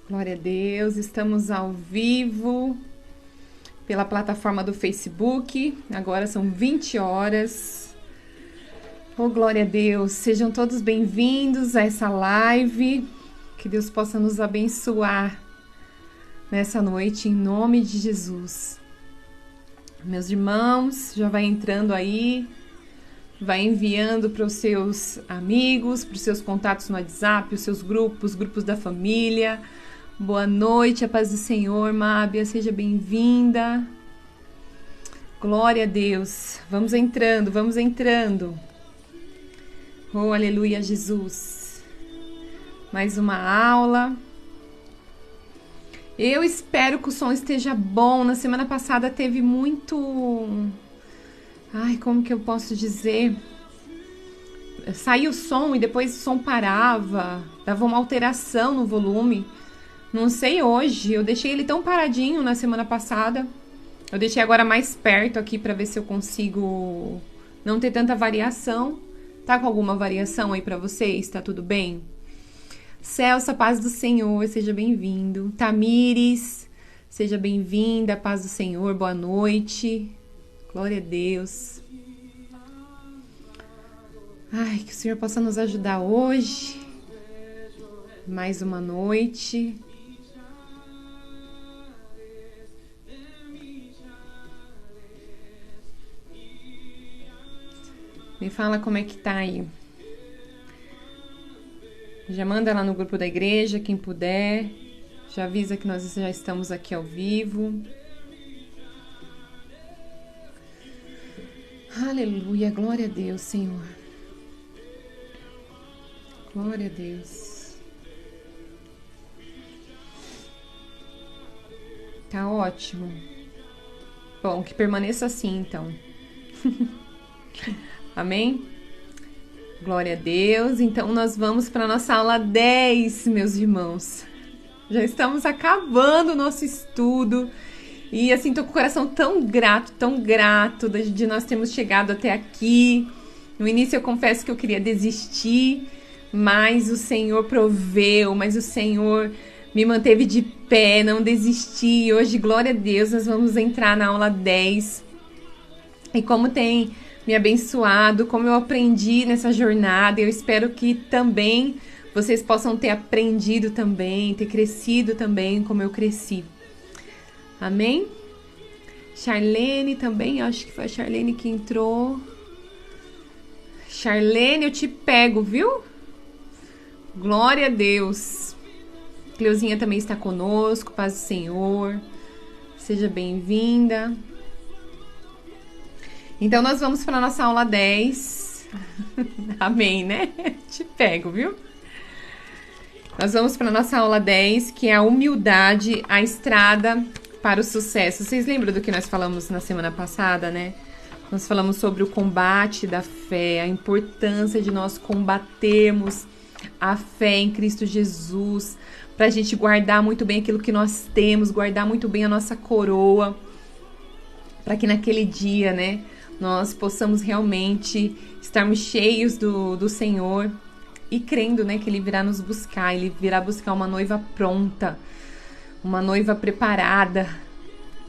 Glória a Deus, estamos ao vivo pela plataforma do Facebook, agora são 20 horas. Oh, glória a Deus, sejam todos bem-vindos a essa live, que Deus possa nos abençoar nessa noite, em nome de Jesus. Meus irmãos, já vai entrando aí, vai enviando para os seus amigos, para os seus contatos no WhatsApp, os seus grupos da família. Boa noite, a paz do Senhor, Mábia, seja bem-vinda. Glória a Deus. Vamos entrando, vamos entrando. Oh, aleluia, Jesus. Mais uma aula. Eu espero que o som esteja bom. Na semana passada teve muito... Ai, como que eu posso dizer? Saía o som e depois o som parava. Dava uma alteração no volume. Não sei hoje, eu deixei ele tão paradinho na semana passada. Eu deixei agora mais perto aqui para ver se eu consigo não ter tanta variação. Tá com alguma variação aí para vocês? Tá tudo bem? Celso, a paz do Senhor, seja bem-vindo. Tamires, seja bem-vinda, paz do Senhor, boa noite. Glória a Deus. Ai, que o Senhor possa nos ajudar hoje. Mais uma noite. Me fala como é que tá aí. Já manda lá no grupo da igreja, quem puder. Já avisa que nós já estamos aqui ao vivo. Aleluia, glória a Deus, Senhor. Glória a Deus. Tá ótimo. Bom, que permaneça assim, então. Amém? Glória a Deus. Então, nós vamos para a nossa aula 10, meus irmãos. Já estamos acabando o nosso estudo. E, assim, tô com o coração tão grato de nós termos chegado até aqui. No início, eu confesso que eu queria desistir, mas o Senhor proveu, mas o Senhor me manteve de pé, não desisti. Hoje, glória a Deus, nós vamos entrar na aula 10. E como tem me abençoado, como eu aprendi nessa jornada, eu espero que também vocês possam ter aprendido também, ter crescido também como eu cresci. Amém? Charlene também, acho que foi a Charlene que entrou. Charlene, eu te pego, viu? Glória a Deus. Cleuzinha também está conosco, paz do Senhor. Seja bem-vinda. Então, nós vamos para a nossa aula 10. Amém, né? Te pego, viu? Nós vamos para a nossa aula 10, que é a humildade, a estrada para o sucesso. Vocês lembram do que nós falamos na semana passada, né? Nós falamos sobre o combate da fé, a importância de nós combatermos a fé em Cristo Jesus, para a gente guardar muito bem aquilo que nós temos, guardar muito bem a nossa coroa, para que naquele dia, né, nós possamos realmente estarmos cheios do Senhor e crendo, né, que Ele virá nos buscar, Ele virá buscar uma noiva pronta, uma noiva preparada.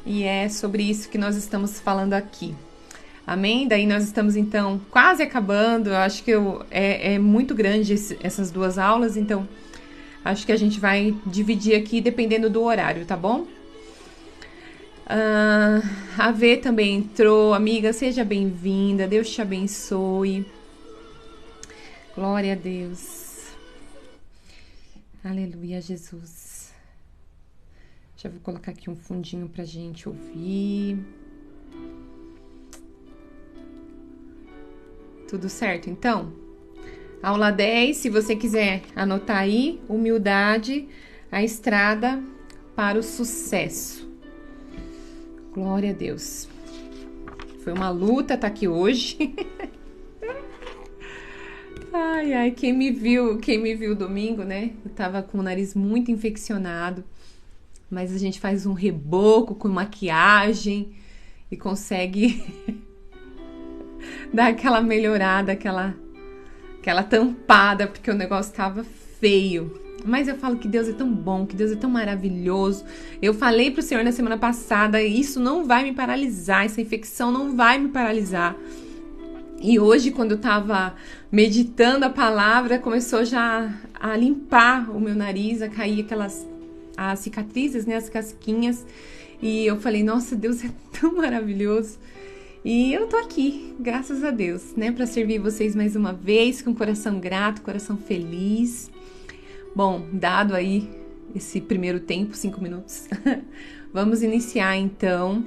E é sobre isso que nós estamos falando aqui. Amém? Daí nós estamos, então, quase acabando. Eu acho que é muito grande essas duas aulas, então acho que a gente vai dividir aqui dependendo do horário, tá bom? A V também entrou. Amiga, seja bem-vinda. Deus te abençoe. Glória a Deus. Aleluia, Jesus. Já vou colocar aqui um fundinho pra gente ouvir. Tudo certo, então? Aula 10, se você quiser anotar aí, humildade, a estrada para o sucesso. Glória a Deus. Foi uma luta estar aqui hoje. Ai, quem me viu domingo, né? Eu tava com o nariz muito infeccionado, mas a gente faz um reboco com maquiagem e consegue dar aquela melhorada, aquela tampada, porque o negócio tava feio. Mas eu falo que Deus é tão bom, que Deus é tão maravilhoso. Eu falei pro Senhor na semana passada, isso não vai me paralisar, essa infecção não vai me paralisar. E hoje, quando eu tava meditando a palavra, começou já a limpar o meu nariz, a cair as cicatrizes, né, as casquinhas. E eu falei, nossa, Deus é tão maravilhoso. E eu tô aqui, graças a Deus, né, para servir vocês mais uma vez, com coração grato, coração feliz. Bom, dado aí esse primeiro tempo, 5 minutos, vamos iniciar então.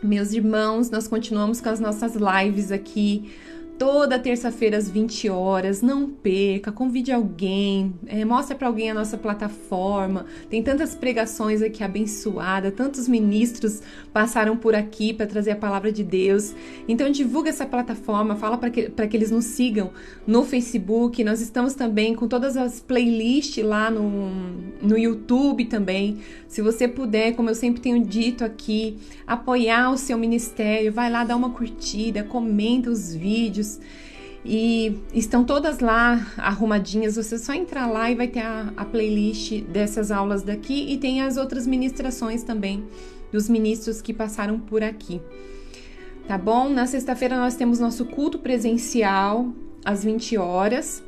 Meus irmãos, nós continuamos com as nossas lives aqui, toda terça-feira às 20 horas, não perca, convide alguém, mostre para alguém a nossa plataforma, tem tantas pregações aqui abençoadas, tantos ministros passaram por aqui para trazer a palavra de Deus, então divulga essa plataforma, fala para que eles nos sigam no Facebook, nós estamos também com todas as playlists lá no YouTube também, se você puder, como eu sempre tenho dito aqui, apoiar o seu ministério, vai lá dar uma curtida, comenta os vídeos, e estão todas lá arrumadinhas, você só entrar lá e vai ter a playlist dessas aulas daqui e tem as outras ministrações também dos ministros que passaram por aqui, tá bom? Na sexta-feira nós temos nosso culto presencial às 20 horas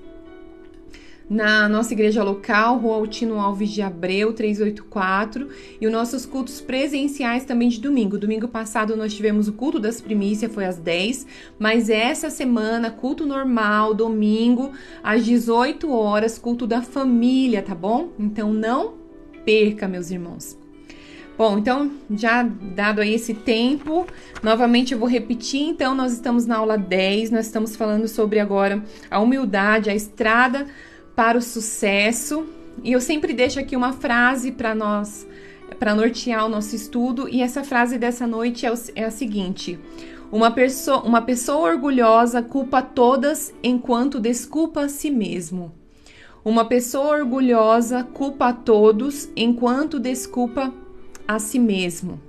na nossa igreja local, Rua Altino Alves de Abreu, 384, e os nossos cultos presenciais também de domingo. Domingo passado nós tivemos o culto das primícias, foi às 10, mas essa semana, culto normal, domingo, às 18 horas, culto da família, tá bom? Então não perca, meus irmãos. Bom, então, já dado aí esse tempo, novamente eu vou repetir, então, nós estamos na aula 10, nós estamos falando sobre agora a humildade, a estrada para o sucesso, e eu sempre deixo aqui uma frase para nós, para nortear o nosso estudo, e essa frase dessa noite é a seguinte: uma pessoa orgulhosa culpa todas enquanto desculpa a si mesmo. Uma pessoa orgulhosa culpa a todos enquanto desculpa a si mesmo.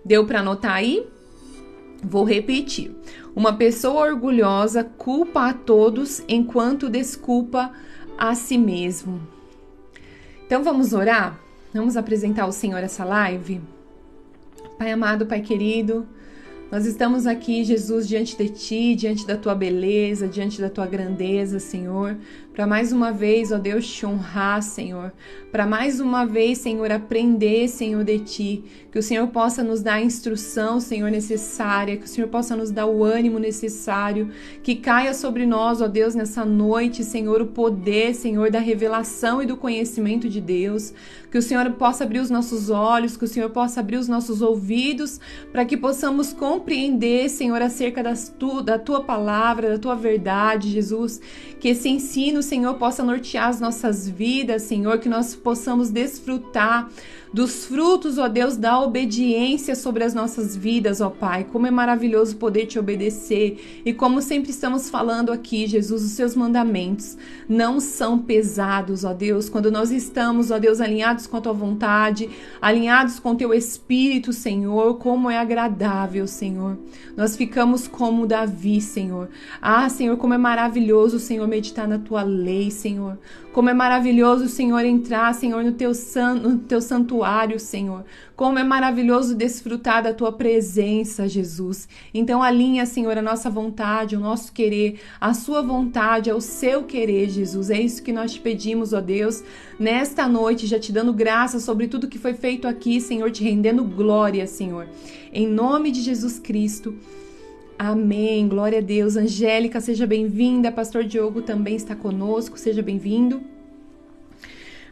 Deu para anotar aí? Vou repetir. Uma pessoa orgulhosa culpa a todos enquanto desculpa a si mesmo. Então vamos orar? Vamos apresentar ao Senhor essa live? Pai amado, Pai querido, nós estamos aqui, Jesus, diante de Ti, diante da Tua beleza, diante da Tua grandeza, Senhor, para mais uma vez, ó Deus, Te honrar, Senhor, para mais uma vez, Senhor, aprender, Senhor, de Ti, que o Senhor possa nos dar a instrução, Senhor, necessária, que o Senhor possa nos dar o ânimo necessário, que caia sobre nós, ó Deus, nessa noite, Senhor, o poder, Senhor, da revelação e do conhecimento de Deus, que o Senhor possa abrir os nossos olhos, que o Senhor possa abrir os nossos ouvidos, para que possamos compreender, Senhor, acerca da Tua palavra, da Tua verdade, Jesus, que esse ensino, Senhor, possa nortear as nossas vidas, Senhor, que nós possamos desfrutar dos frutos, ó Deus, da obediência sobre as nossas vidas, ó Pai. Como é maravilhoso poder Te obedecer. E como sempre estamos falando aqui, Jesus, os Seus mandamentos não são pesados, ó Deus. Quando nós estamos, ó Deus, alinhados com a Tua vontade, alinhados com o Teu Espírito, Senhor, como é agradável, Senhor. Nós ficamos como Davi, Senhor. Ah, Senhor, como é maravilhoso, Senhor, meditar na Tua lei, Senhor. Como é maravilhoso, Senhor, entrar, Senhor, no Teu santuário, Senhor. Como é maravilhoso desfrutar da Tua presença, Jesus. Então alinha, Senhor, a nossa vontade, o nosso querer, a Sua vontade, ao Seu querer, Jesus. É isso que nós Te pedimos, ó Deus, nesta noite, já Te dando graça sobre tudo que foi feito aqui, Senhor, Te rendendo glória, Senhor. Em nome de Jesus Cristo. Amém, glória a Deus. Angélica, seja bem-vinda. Pastor Diogo também está conosco, seja bem-vindo.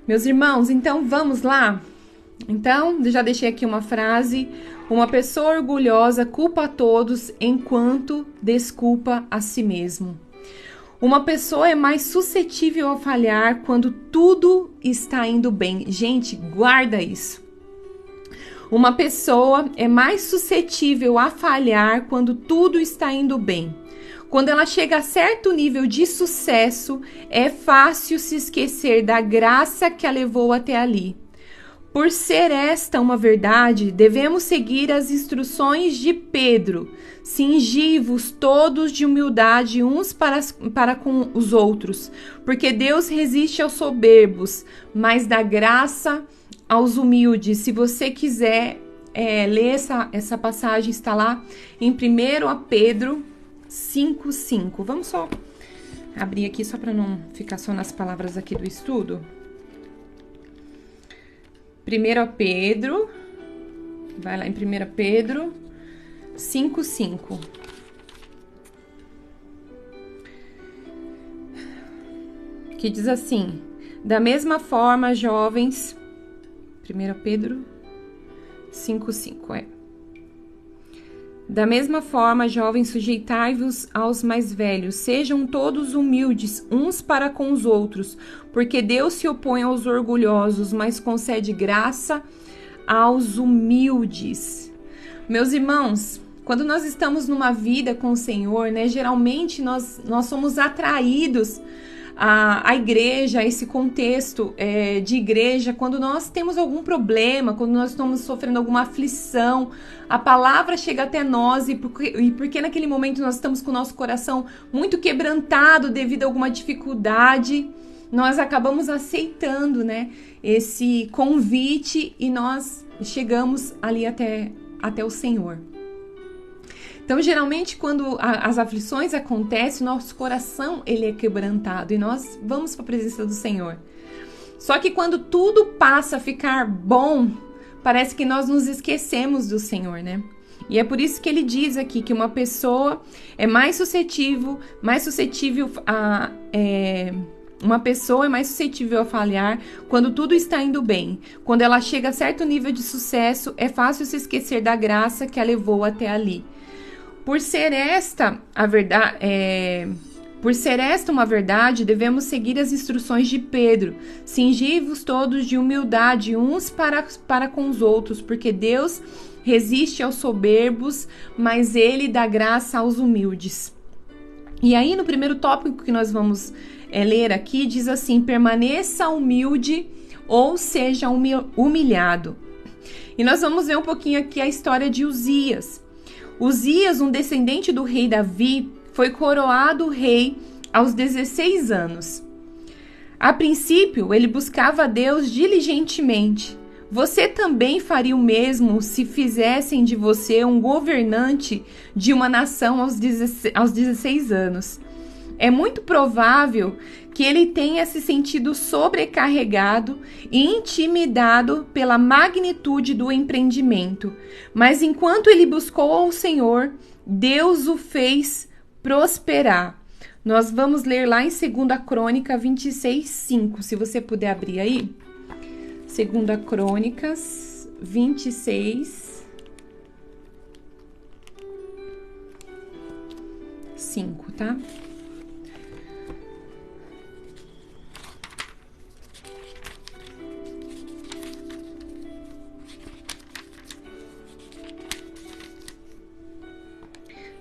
Meus irmãos, então vamos lá? Então, já deixei aqui uma frase. Uma pessoa orgulhosa culpa a todos enquanto desculpa a si mesmo. Uma pessoa é mais suscetível a falhar quando tudo está indo bem. Gente, guarda isso. Uma pessoa é mais suscetível a falhar quando tudo está indo bem. Quando ela chega a certo nível de sucesso, é fácil se esquecer da graça que a levou até ali. Por ser esta uma verdade, devemos seguir as instruções de Pedro. Cingi-vos todos de humildade uns para com os outros, porque Deus resiste aos soberbos, mas dá graça aos humildes. Se você quiser ler essa passagem, está lá em 1 Pedro 5:5. Vamos só abrir aqui só para não ficar só nas palavras aqui do estudo. 1 Pedro, vai lá em 1 Pedro 5:5. Que diz assim: da mesma forma, jovens, 1 Pedro 5:5, da mesma forma, jovens, sujeitai-vos aos mais velhos, sejam todos humildes uns para com os outros, porque Deus se opõe aos orgulhosos, mas concede graça aos humildes. Meus irmãos, quando nós estamos numa vida com o Senhor, né, geralmente nós somos atraídos a igreja, a esse contexto de igreja, quando nós temos algum problema, quando nós estamos sofrendo alguma aflição, a palavra chega até nós e porque naquele momento nós estamos com o nosso coração muito quebrantado devido a alguma dificuldade, nós acabamos aceitando, né, esse convite e nós chegamos ali até o Senhor. Então, geralmente, quando as aflições acontecem, nosso coração ele é quebrantado e nós vamos para a presença do Senhor. Só que quando tudo passa a ficar bom, parece que nós nos esquecemos do Senhor, né? E é por isso que ele diz aqui que uma pessoa é mais suscetível a falhar quando tudo está indo bem. Quando ela chega a certo nível de sucesso, é fácil se esquecer da graça que a levou até ali. Por ser esta uma verdade, devemos seguir as instruções de Pedro. Cingi-vos todos de humildade uns para com os outros, porque Deus resiste aos soberbos, mas Ele dá graça aos humildes. E aí, no primeiro tópico que nós vamos ler aqui, diz assim: permaneça humilde ou seja humilhado. E nós vamos ver um pouquinho aqui a história de Uzias. Uzias, um descendente do rei Davi, foi coroado rei aos 16 anos. A princípio, ele buscava a Deus diligentemente. Você também faria o mesmo se fizessem de você um governante de uma nação aos 16 anos. É muito provável que ele tenha se sentido sobrecarregado e intimidado pela magnitude do empreendimento. Mas enquanto ele buscou ao Senhor, Deus o fez prosperar. Nós vamos ler lá em 2 Crônicas 26:5, se você puder abrir aí. 2 Crônicas 26:5, tá?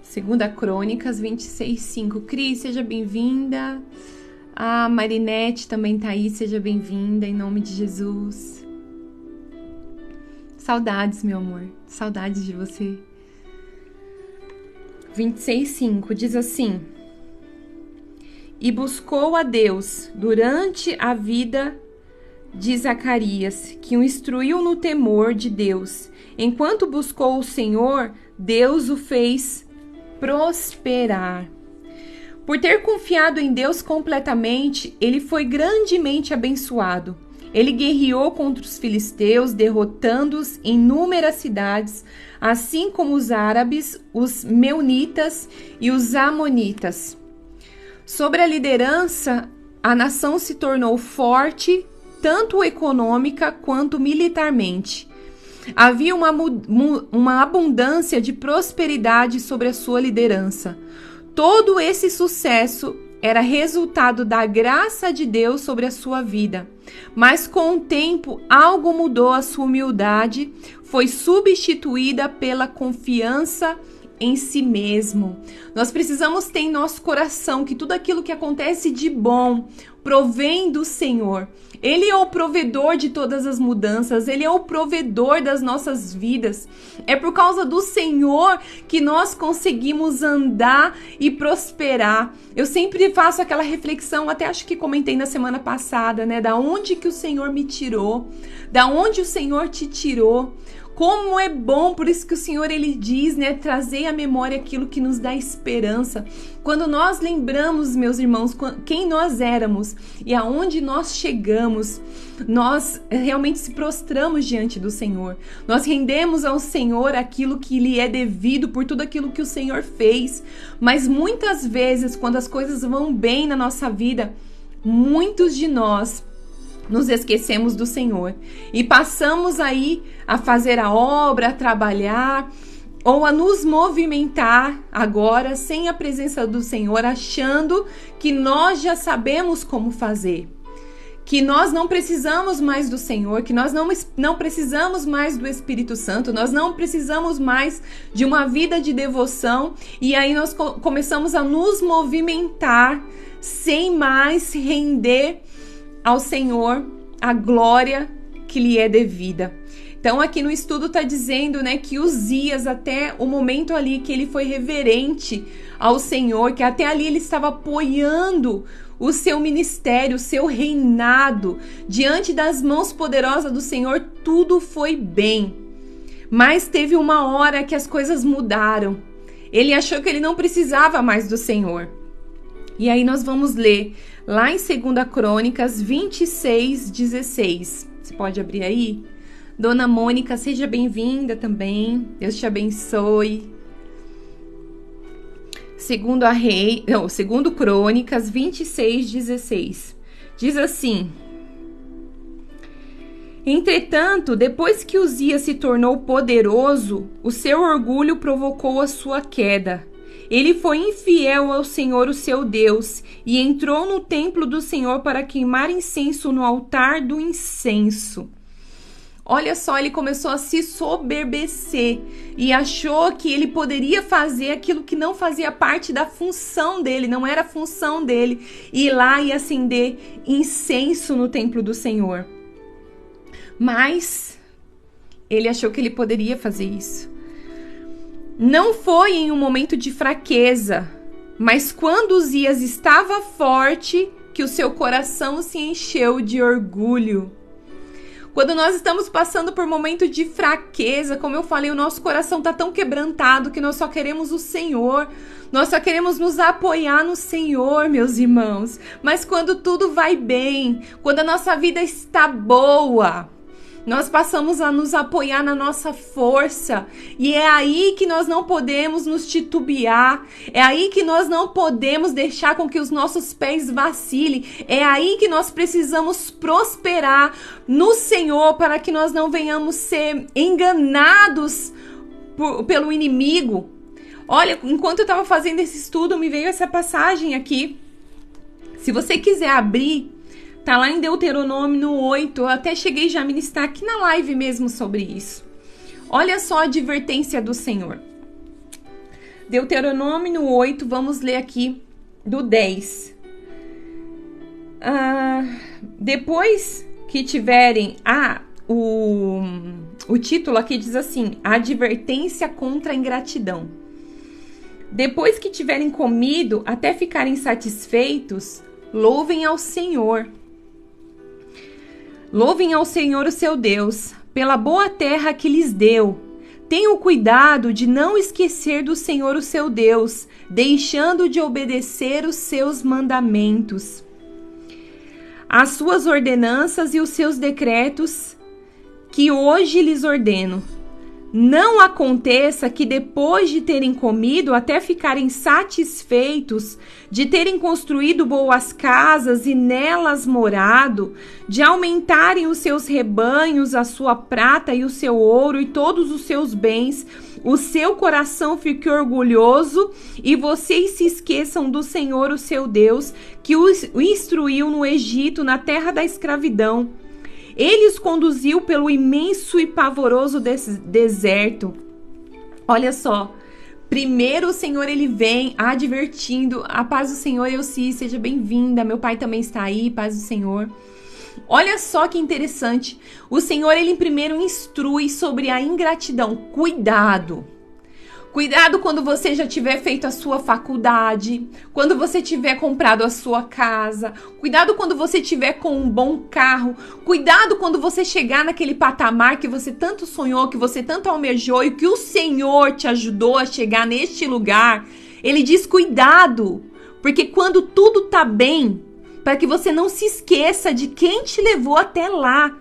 Segunda Crônicas 26:5. Cris, seja bem-vinda. A Marinete também tá aí, seja bem-vinda, em nome de Jesus. Saudades, meu amor, saudades de você. 26:5 diz assim: e buscou a Deus durante a vida de Zacarias, que o instruiu no temor de Deus. Enquanto buscou o Senhor, Deus o fez prosperar. Por ter confiado em Deus completamente, ele foi grandemente abençoado. Ele guerreou contra os filisteus, derrotando-os em inúmeras cidades, assim como os árabes, os meunitas e os amonitas. Sobre a liderança, a nação se tornou forte, tanto econômica quanto militarmente. Havia uma abundância de prosperidade sobre a sua liderança. Todo esse sucesso era resultado da graça de Deus sobre a sua vida. Mas com o tempo, algo mudou. A sua humildade foi substituída pela confiança em si mesmo. Nós precisamos ter em nosso coração que tudo aquilo que acontece de bom provém do Senhor. Ele é o provedor de todas as mudanças, Ele é o provedor das nossas vidas. É por causa do Senhor que nós conseguimos andar e prosperar. Eu sempre faço aquela reflexão, até acho que comentei na semana passada, né? Da onde que o Senhor me tirou, da onde o Senhor te tirou. Como é bom, por isso que o Senhor, Ele diz, né, trazer à memória aquilo que nos dá esperança. Quando nós lembramos, meus irmãos, quem nós éramos e aonde nós chegamos, nós realmente se prostramos diante do Senhor. Nós rendemos ao Senhor aquilo que lhe é devido por tudo aquilo que o Senhor fez. Mas muitas vezes, quando as coisas vão bem na nossa vida, muitos de nós nos esquecemos do Senhor e passamos aí a fazer a obra, a trabalhar ou a nos movimentar agora sem a presença do Senhor, achando que nós já sabemos como fazer, que nós não precisamos mais do Senhor, que nós não precisamos mais do Espírito Santo, nós não precisamos mais de uma vida de devoção, e aí nós começamos a nos movimentar sem mais render ao Senhor a glória que lhe é devida. Então aqui no estudo está dizendo, né, que Uzias, até o momento ali que ele foi reverente ao Senhor, que até ali ele estava apoiando o seu ministério, o seu reinado, diante das mãos poderosas do Senhor, tudo foi bem. Mas teve uma hora que as coisas mudaram. Ele achou que ele não precisava mais do Senhor. E aí nós vamos ler lá em 2 Crônicas 26:16. Você pode abrir aí? Dona Mônica, seja bem-vinda também. Deus te abençoe. 2 Crônicas 26:16. Diz assim: Entretanto, depois que Uzias se tornou poderoso, o seu orgulho provocou a sua queda. Ele foi infiel ao Senhor, o seu Deus, e entrou no templo do Senhor para queimar incenso no altar do incenso. Olha só, ele começou a se soberbecer e achou que ele poderia fazer aquilo que não fazia parte da função dele, não era função dele, ir lá e acender incenso no templo do Senhor. Mas ele achou que ele poderia fazer isso. Não foi em um momento de fraqueza, mas quando Uzias estava forte, que o seu coração se encheu de orgulho. Quando nós estamos passando por momento de fraqueza, como eu falei, o nosso coração está tão quebrantado que nós só queremos o Senhor. Nós só queremos nos apoiar no Senhor, meus irmãos. Mas quando tudo vai bem, quando a nossa vida está boa, nós passamos a nos apoiar na nossa força, e é aí que nós não podemos nos titubear, é aí que nós não podemos deixar com que os nossos pés vacilem, é aí que nós precisamos prosperar no Senhor para que nós não venhamos ser enganados pelo inimigo. Olha, enquanto eu estava fazendo esse estudo, me veio essa passagem aqui. Se você quiser abrir, tá lá em Deuteronômio 8, eu até cheguei já a ministrar aqui na live mesmo sobre isso. Olha só a advertência do Senhor. Deuteronômio 8, vamos ler aqui do 10. Depois que tiverem... o título aqui diz assim, a advertência contra a ingratidão. Depois que tiverem comido até ficarem satisfeitos, louvem ao Senhor. Louvem ao Senhor o seu Deus, pela boa terra que lhes deu. Tenham cuidado de não esquecer do Senhor o seu Deus, deixando de obedecer os seus mandamentos, as suas ordenanças e os seus decretos que hoje lhes ordeno. Não aconteça que depois de terem comido até ficarem satisfeitos, de terem construído boas casas e nelas morado, de aumentarem os seus rebanhos, a sua prata e o seu ouro e todos os seus bens, o seu coração fique orgulhoso e vocês se esqueçam do Senhor, o seu Deus, que os instruiu no Egito, na terra da escravidão. Ele os conduziu pelo imenso e pavoroso deserto. Olha só, Primeiro o Senhor, ele vem advertindo: a paz do Senhor, Elci, seja bem-vinda, meu pai também está aí, paz do Senhor. Olha só que interessante, o Senhor, ele primeiro instrui sobre a ingratidão. Cuidado! Cuidado quando você já tiver feito a sua faculdade, quando você tiver comprado a sua casa, cuidado quando você tiver com um bom carro, cuidado quando você chegar naquele patamar que você tanto sonhou, que você tanto almejou e que o Senhor te ajudou a chegar neste lugar. Ele diz cuidado, porque quando tudo tá bem, para que você não se esqueça de quem te levou até lá.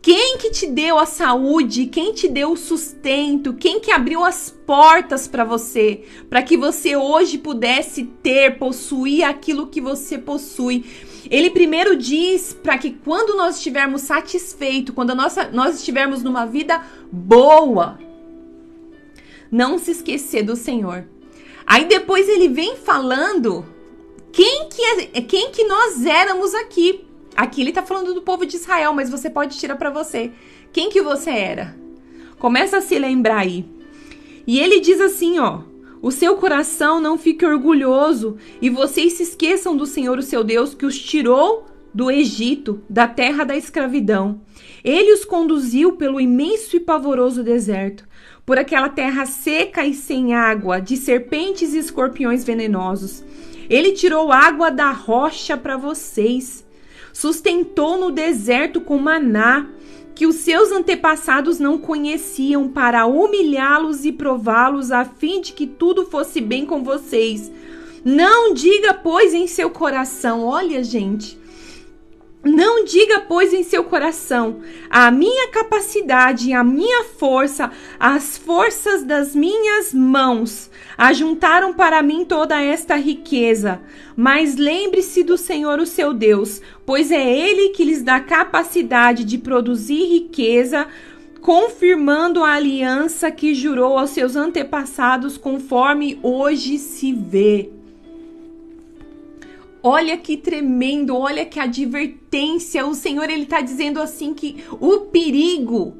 Quem que te deu a saúde, quem te deu o sustento, quem que abriu as portas para você, para que você hoje pudesse possuir aquilo que você possui. Ele primeiro diz para que quando nós estivermos satisfeitos, quando nós estivermos numa vida boa, não se esquecer do Senhor. Aí depois ele vem falando quem que nós éramos aqui. Aqui ele tá falando do povo de Israel, mas você pode tirar para você. Quem que você era? Começa a se lembrar aí. E ele diz assim, ó: o seu coração não fique orgulhoso e vocês se esqueçam do Senhor, o seu Deus, que os tirou do Egito, da terra da escravidão. Ele os conduziu pelo imenso e pavoroso deserto, por aquela terra seca e sem água, de serpentes e escorpiões venenosos. Ele tirou água da rocha para vocês. Sustentou no deserto com maná, que os seus antepassados não conheciam, para humilhá-los e prová-los, a fim de que tudo fosse bem com vocês. Não diga, pois, em seu coração, olha, gente, não diga, pois, em seu coração: a minha capacidade, a minha força, as forças das minhas mãos ajuntaram para mim toda esta riqueza. Mas lembre-se do Senhor, o seu Deus, pois é Ele que lhes dá capacidade de produzir riqueza, confirmando a aliança que jurou aos seus antepassados, conforme hoje se vê. Olha que tremendo, olha que advertência. O Senhor, ele está dizendo assim que o perigo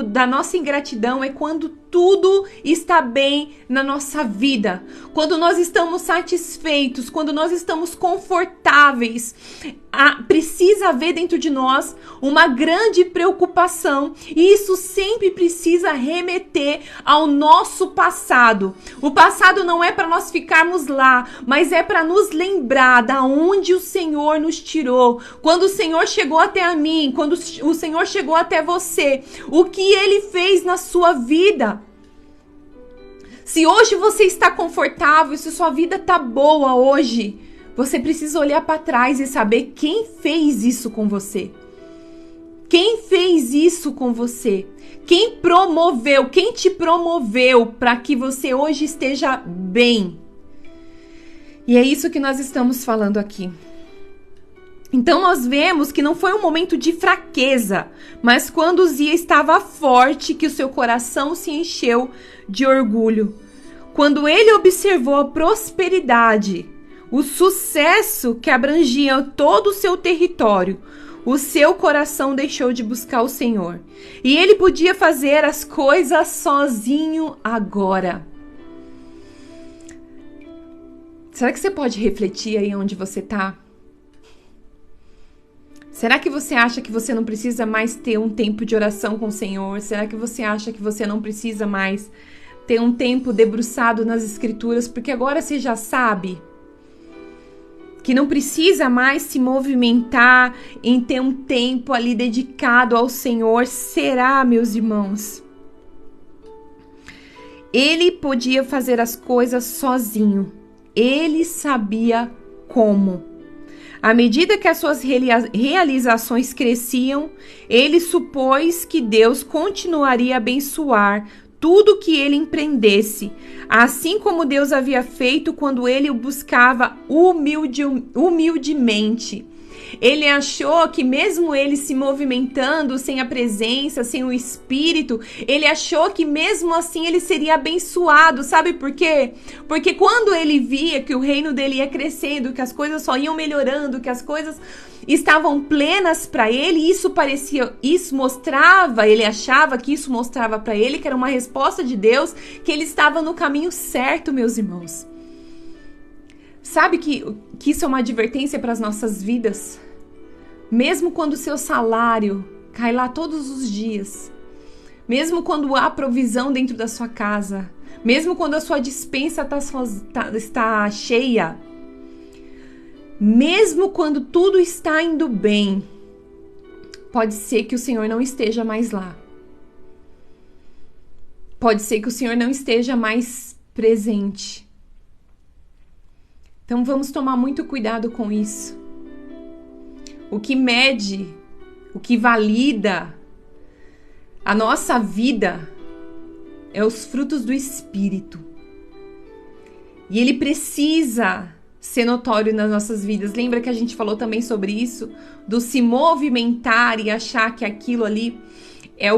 da nossa ingratidão é quando tudo está bem na nossa vida. Quando nós estamos satisfeitos, quando nós estamos confortáveis. Precisa haver dentro de nós uma grande preocupação. E isso sempre precisa remeter ao nosso passado. O passado não é para nós ficarmos lá, mas é para nos lembrar da onde o Senhor nos tirou. Quando o Senhor chegou até mim, quando o Senhor chegou até você, o que Ele fez na sua vida. Se hoje você está confortável, se sua vida está boa hoje, você precisa olhar para trás e saber quem fez isso com você. Quem fez isso com você? Quem te promoveu para que você hoje esteja bem? E é isso que nós estamos falando aqui. Então nós vemos que não foi um momento de fraqueza, mas quando Uzia estava forte, que o seu coração se encheu de orgulho. Quando ele observou a prosperidade, o sucesso que abrangia todo o seu território, o seu coração deixou de buscar o Senhor. E ele podia fazer as coisas sozinho agora. Será que você pode refletir aí onde você está? Será que você acha que você não precisa mais ter um tempo de oração com o Senhor? Será que você acha que você não precisa mais ter um tempo debruçado nas Escrituras? Porque agora você já sabe que não precisa mais se movimentar em ter um tempo ali dedicado ao Senhor. Será, meus irmãos? Ele podia fazer as coisas sozinho. Ele sabia como. À medida que as suas realizações cresciam, ele supôs que Deus continuaria a abençoar tudo que ele empreendesse, assim como Deus havia feito quando ele o buscava humildemente. Ele achou que mesmo ele se movimentando sem a presença, sem o Espírito, ele achou que mesmo assim ele seria abençoado. Sabe por quê? Porque quando ele via que o reino dele ia crescendo, que as coisas só iam melhorando, que as coisas estavam plenas para ele, isso mostrava, ele achava que isso mostrava para ele que era uma resposta de Deus, que ele estava no caminho certo, meus irmãos. Sabe que isso é uma advertência para as nossas vidas? Mesmo quando o seu salário cai lá todos os dias, mesmo quando há provisão dentro da sua casa, mesmo quando a sua despensa está cheia, mesmo quando tudo está indo bem, pode ser que o Senhor não esteja mais lá. Pode ser que o Senhor não esteja mais presente. Então vamos tomar muito cuidado com isso. O que mede, o que valida a nossa vida é os frutos do Espírito. E ele precisa ser notório nas nossas vidas. Lembra que a gente falou também sobre isso? Do se movimentar e achar que aquilo ali é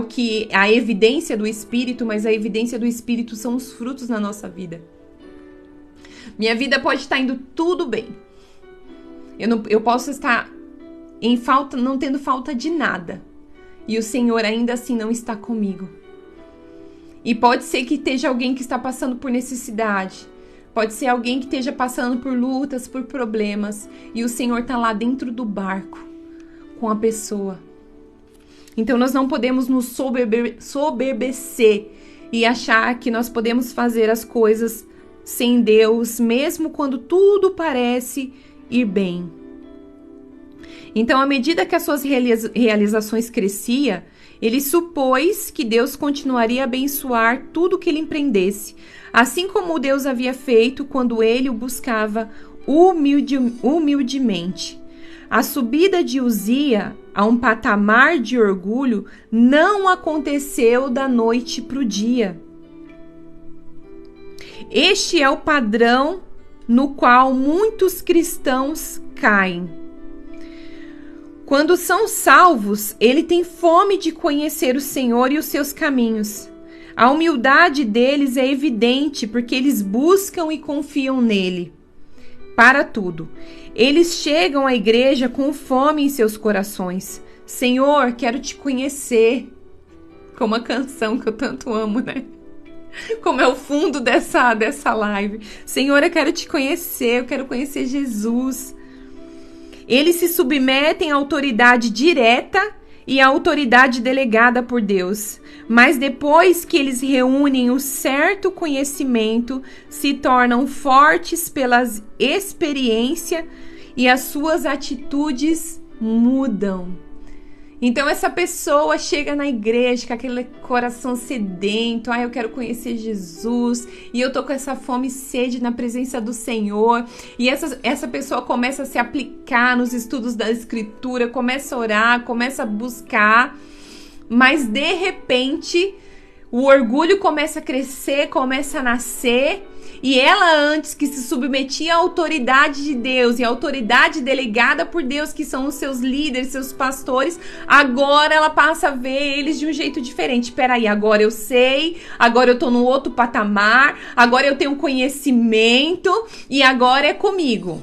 a evidência do Espírito, mas a evidência do Espírito são os frutos na nossa vida. Minha vida pode estar indo tudo bem. Eu posso estar em falta, não tendo falta de nada. E o Senhor ainda assim não está comigo. E pode ser que esteja alguém que está passando por necessidade. Pode ser alguém que esteja passando por lutas, por problemas. E o Senhor está lá dentro do barco com a pessoa. Então nós não podemos nos soberbecer e achar que nós podemos fazer as coisas sem Deus, mesmo quando tudo parece ir bem. Então, à medida que as suas realizações cresciam, ele supôs que Deus continuaria a abençoar tudo que ele empreendesse, assim como Deus havia feito quando ele o buscava humildemente. A subida de Uzia a um patamar de orgulho não aconteceu da noite para o dia. Este é o padrão no qual muitos cristãos caem. Quando são salvos, ele tem fome de conhecer o Senhor e os seus caminhos. A humildade deles é evidente porque eles buscam e confiam nele para tudo. Eles chegam à igreja com fome em seus corações. Senhor, quero te conhecer. Como a canção que eu tanto amo, né? Como é o fundo dessa live. Senhor, eu quero te conhecer, eu quero conhecer Jesus. Eles se submetem à autoridade direta e à autoridade delegada por Deus. Mas depois que eles reúnem o certo conhecimento, se tornam fortes pela experiência e as suas atitudes mudam. Então essa pessoa chega na igreja com aquele coração sedento, eu quero conhecer Jesus, e eu tô com essa fome e sede na presença do Senhor, e essa pessoa começa a se aplicar nos estudos da Escritura, começa a orar, começa a buscar, mas de repente o orgulho começa a crescer, começa a nascer, e ela antes que se submetia à autoridade de Deus e à autoridade delegada por Deus, que são os seus líderes, seus pastores, agora ela passa a ver eles de um jeito diferente. Peraí, agora eu sei, agora eu tô no outro patamar, agora eu tenho conhecimento e agora é comigo.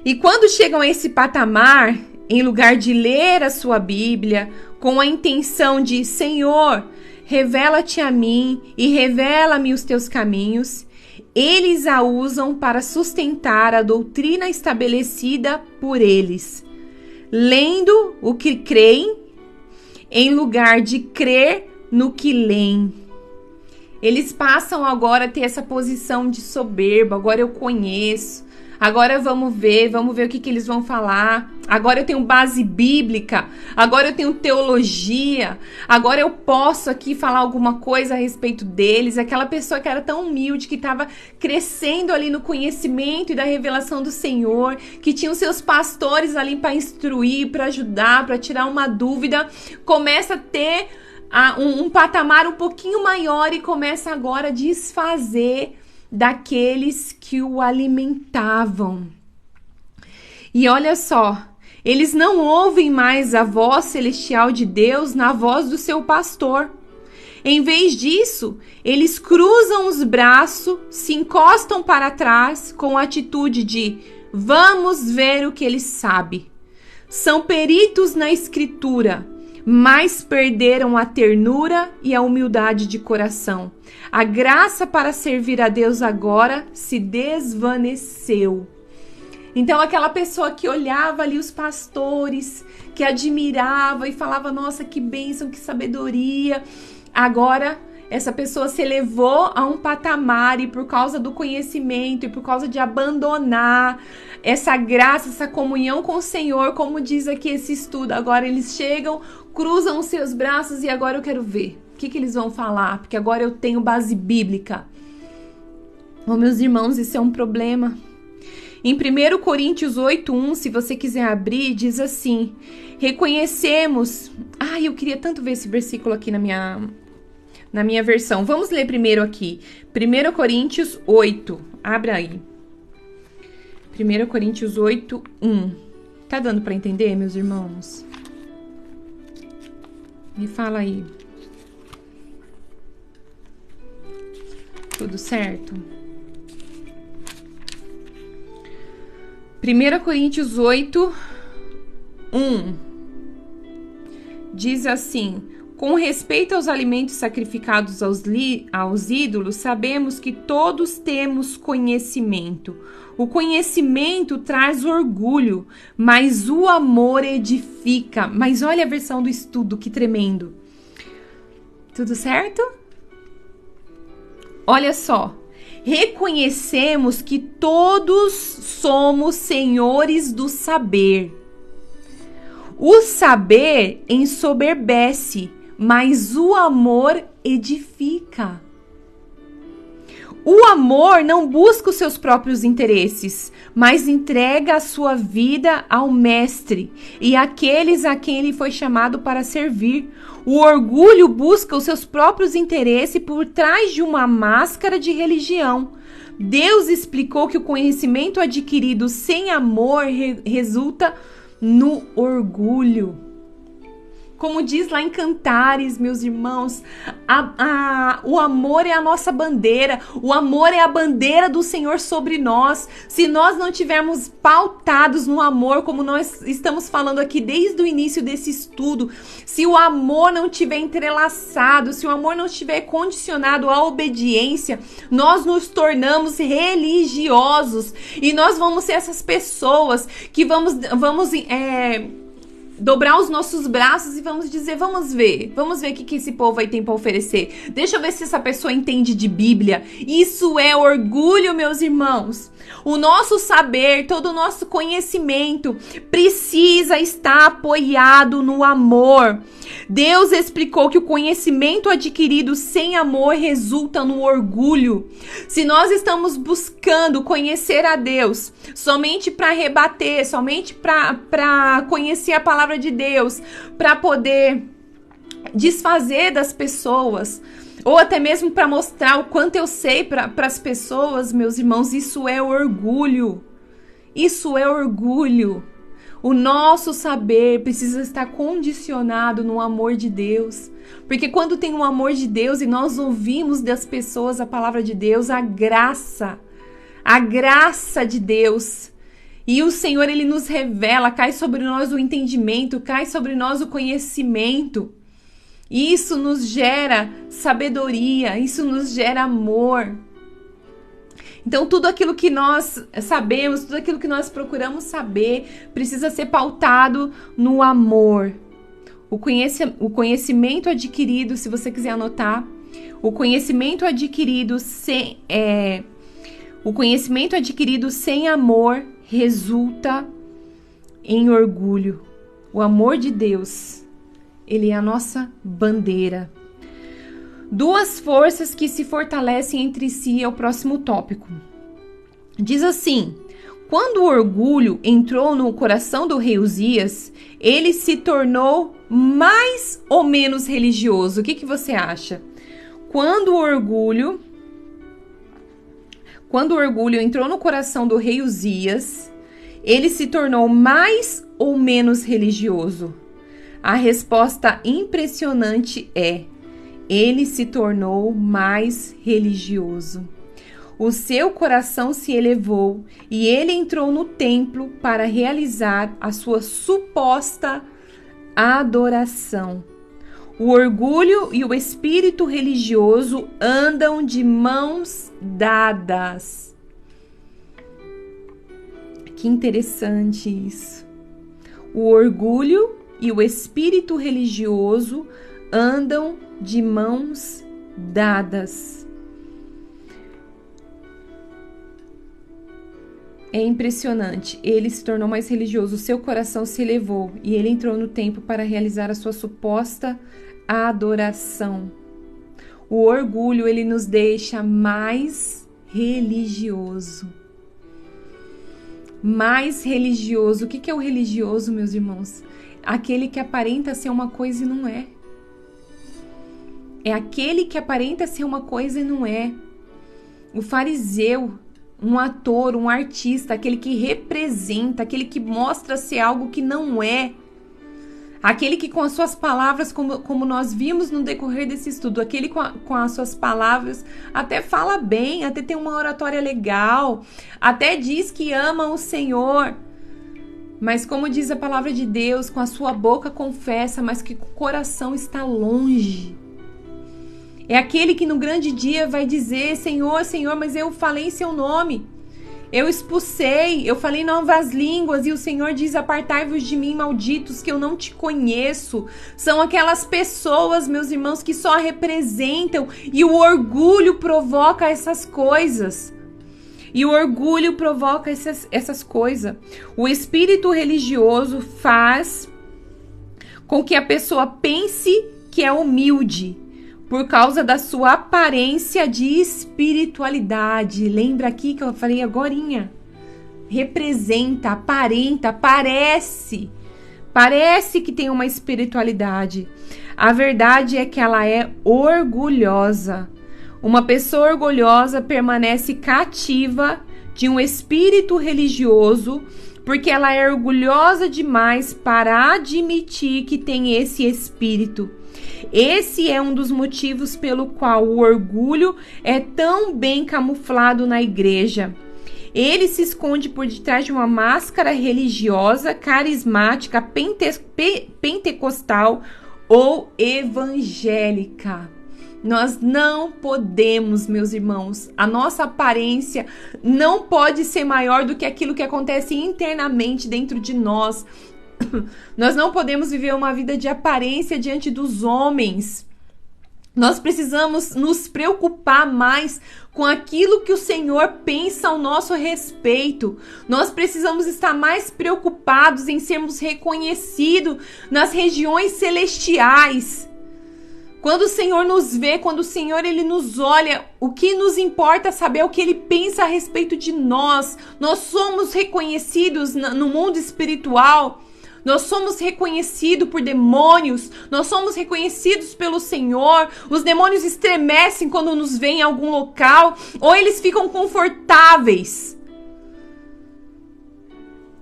E quando chegam a esse patamar, em lugar de ler a sua Bíblia com a intenção de Senhor, revela-te a mim e revela-me os teus caminhos, eles a usam para sustentar a doutrina estabelecida por eles, lendo o que creem em lugar de crer no que leem. Eles passam agora a ter essa posição de soberba. Agora eu conheço, agora vamos ver o que eles vão falar. Agora eu tenho base bíblica, agora eu tenho teologia, agora eu posso aqui falar alguma coisa a respeito deles. Aquela pessoa que era tão humilde, que estava crescendo ali no conhecimento e da revelação do Senhor, que tinha os seus pastores ali para instruir, para ajudar, para tirar uma dúvida, começa a ter um patamar um pouquinho maior e começa agora a desfazer daqueles que o alimentavam. E olha só, eles não ouvem mais a voz celestial de Deus na voz do seu pastor. Em vez disso, eles cruzam os braços, se encostam para trás com a atitude de vamos ver o que ele sabe. São peritos na escritura, mas perderam a ternura e a humildade de coração. A graça para servir a Deus agora se desvaneceu. Então, aquela pessoa que olhava ali os pastores, que admirava e falava, nossa, que bênção, que sabedoria. Agora, essa pessoa se elevou a um patamar e por causa do conhecimento e por causa de abandonar essa graça, essa comunhão com o Senhor, como diz aqui esse estudo, agora eles chegam, cruzam os seus braços e agora eu quero ver. O que eles vão falar? Porque agora eu tenho base bíblica. Oh, meus irmãos, isso é um problema. Em 1 Coríntios 8:1, se você quiser abrir, diz assim, reconhecemos... Ai, eu queria tanto ver esse versículo aqui na minha versão. Vamos ler primeiro aqui. 1 Coríntios 8. Abra aí. 1 Coríntios 8:1. Tá dando para entender, meus irmãos? Me fala aí. Tudo certo? 1 Coríntios 8:1 diz assim: com respeito aos alimentos sacrificados aos ídolos, sabemos que todos temos conhecimento. O conhecimento traz orgulho, mas o amor edifica. Mas olha a versão do estudo, que tremendo. Tudo certo? Olha só. Reconhecemos que todos somos senhores do saber. O saber ensoberbece, mas o amor edifica. O amor não busca os seus próprios interesses, mas entrega a sua vida ao Mestre e àqueles a quem ele foi chamado para servir. O orgulho busca os seus próprios interesses por trás de uma máscara de religião. Deus explicou que o conhecimento adquirido sem amor resulta no orgulho. Como diz lá em Cantares, meus irmãos, o amor é a nossa bandeira, o amor é a bandeira do Senhor sobre nós. Se nós não tivermos pautados no amor, como nós estamos falando aqui desde o início desse estudo, se o amor não estiver entrelaçado, se o amor não estiver condicionado à obediência, nós nos tornamos religiosos e nós vamos ser essas pessoas que vamos dobrar os nossos braços e vamos dizer, vamos ver o que esse povo aí tem para oferecer. Deixa eu ver se essa pessoa entende de Bíblia. Isso é orgulho, meus irmãos. O nosso saber, todo o nosso conhecimento precisa estar apoiado no amor. Deus explicou que o conhecimento adquirido sem amor resulta no orgulho. Se nós estamos buscando conhecer a Deus somente para rebater, somente para conhecer a palavra de Deus, para poder desfazer das pessoas, ou até mesmo para mostrar o quanto eu sei para as pessoas, meus irmãos, isso é orgulho. Isso é orgulho. O nosso saber precisa estar condicionado no amor de Deus. Porque quando tem o amor de Deus e nós ouvimos das pessoas a palavra de Deus, a graça de Deus. E o Senhor, Ele nos revela, cai sobre nós o entendimento, cai sobre nós o conhecimento. Isso nos gera sabedoria, isso nos gera amor. Então, tudo aquilo que nós sabemos, tudo aquilo que nós procuramos saber, precisa ser pautado no amor. O conhecimento adquirido, se você quiser anotar, o conhecimento adquirido sem amor resulta em orgulho. O amor de Deus, ele é a nossa bandeira. Duas forças que se fortalecem entre si é o próximo tópico. Diz assim: quando o orgulho entrou no coração do rei Uzias, ele se tornou mais ou menos religioso. O que você acha? Quando o orgulho entrou no coração do rei Uzias, Ele se tornou mais ou menos religioso? A resposta impressionante é: ele se tornou mais religioso. O seu coração se elevou e ele entrou no templo para realizar a sua suposta adoração. O orgulho e o espírito religioso andam de mãos dadas. Que interessante isso. O orgulho e o espírito religioso andam de mãos dadas. É impressionante. Ele se tornou mais religioso, seu coração se elevou e ele entrou no templo para realizar a sua suposta adoração. O orgulho, ele nos deixa mais religioso. Mais religioso. O que é o religioso, meus irmãos? Aquele que aparenta ser uma coisa e não é. É aquele que aparenta ser uma coisa e não é. O fariseu, um ator, um artista, aquele que representa, aquele que mostra ser algo que não é. Aquele que com as suas palavras, como nós vimos no decorrer desse estudo, aquele com as suas palavras até fala bem, até tem uma oratória legal, até diz que ama o Senhor. Mas como diz a palavra de Deus, com a sua boca confessa, mas que o coração está longe. É aquele que no grande dia vai dizer: Senhor, Senhor, mas eu falei em seu nome. Eu expulsei, eu falei novas línguas e o Senhor diz: apartai-vos de mim, malditos, que eu não te conheço. São aquelas pessoas, meus irmãos, que só representam, e o orgulho provoca essas coisas. E o orgulho provoca essas coisas. O espírito religioso faz com que a pessoa pense que é humilde, por causa da sua aparência de espiritualidade. Lembra aqui que eu falei agorinha? Representa, aparenta, parece que tem uma espiritualidade. A verdade é que ela é orgulhosa. Uma pessoa orgulhosa permanece cativa de um espírito religioso porque ela é orgulhosa demais para admitir que tem esse espírito. Esse é um dos motivos pelo qual o orgulho é tão bem camuflado na igreja. Ele se esconde por detrás de uma máscara religiosa, carismática, pentecostal ou evangélica. Nós não podemos, meus irmãos, a nossa aparência não pode ser maior do que aquilo que acontece internamente dentro de nós. Nós não podemos viver uma vida de aparência diante dos homens. Nós precisamos nos preocupar mais com aquilo que o Senhor pensa ao nosso respeito. Nós precisamos estar mais preocupados em sermos reconhecidos nas regiões celestiais. Quando o Senhor nos vê, quando o Senhor ele nos olha, o que nos importa é saber o que Ele pensa a respeito de nós. Nós somos reconhecidos no mundo espiritual. Nós somos reconhecidos por demônios, nós somos reconhecidos pelo Senhor. Os demônios estremecem quando nos veem em algum local, ou eles ficam confortáveis.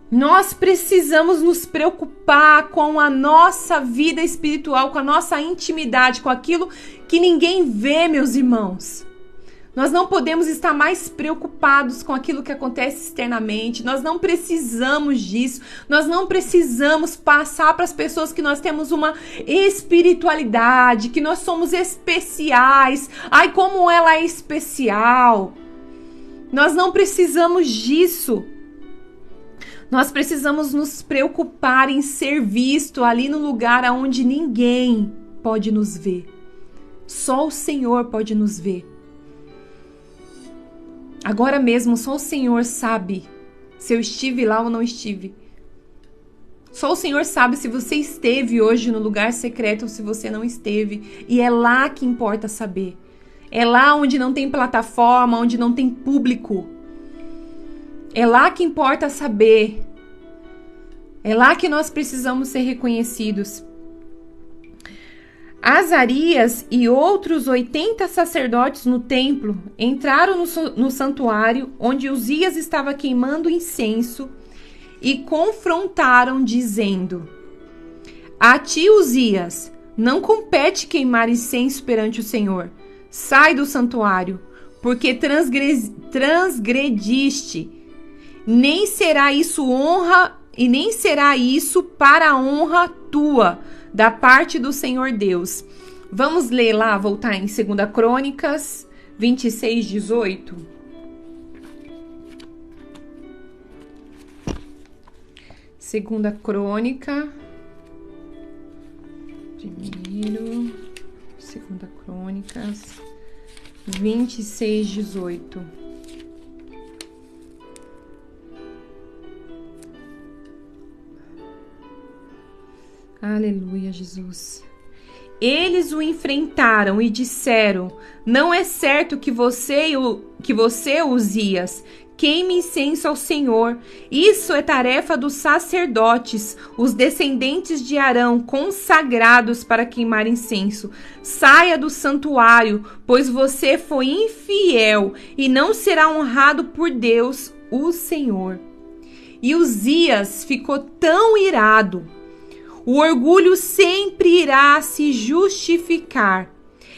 Nós precisamos nos preocupar com a nossa vida espiritual, com a nossa intimidade, com aquilo que ninguém vê, meus irmãos. Nós não podemos estar mais preocupados com aquilo que acontece externamente. Nós não precisamos disso. Nós não precisamos passar para as pessoas que nós temos uma espiritualidade, que nós somos especiais. Ai, como ela é especial. Nós não precisamos disso. Nós precisamos nos preocupar em ser visto ali no lugar onde ninguém pode nos ver. Só o Senhor pode nos ver. Agora mesmo, só o Senhor sabe se eu estive lá ou não estive. Só o Senhor sabe se você esteve hoje no lugar secreto ou se você não esteve. E é lá que importa saber. É lá onde não tem plataforma, onde não tem público. É lá que importa saber. É lá que nós precisamos ser reconhecidos. Azarias e outros 80 sacerdotes no templo entraram no santuário onde Uzias estava queimando incenso e confrontaram, dizendo: a ti, Uzias, não compete queimar incenso perante o Senhor. Sai do santuário, porque transgrediste. Nem será isso honra, e nem será isso para a honra tua, da parte do Senhor Deus. Vamos ler lá, voltar em 2 Crônicas 26, 18. 2 Crônica. Primeiro. 2 Crônicas 26, 18. Aleluia, Jesus. Eles o enfrentaram e disseram: não é certo que você, Uzias, queime incenso ao Senhor. Isso é tarefa dos sacerdotes, os descendentes de Arão, consagrados para queimar incenso. Saia do santuário, pois você foi infiel e não será honrado por Deus, o Senhor. E Uzias ficou tão irado. O orgulho sempre irá se justificar.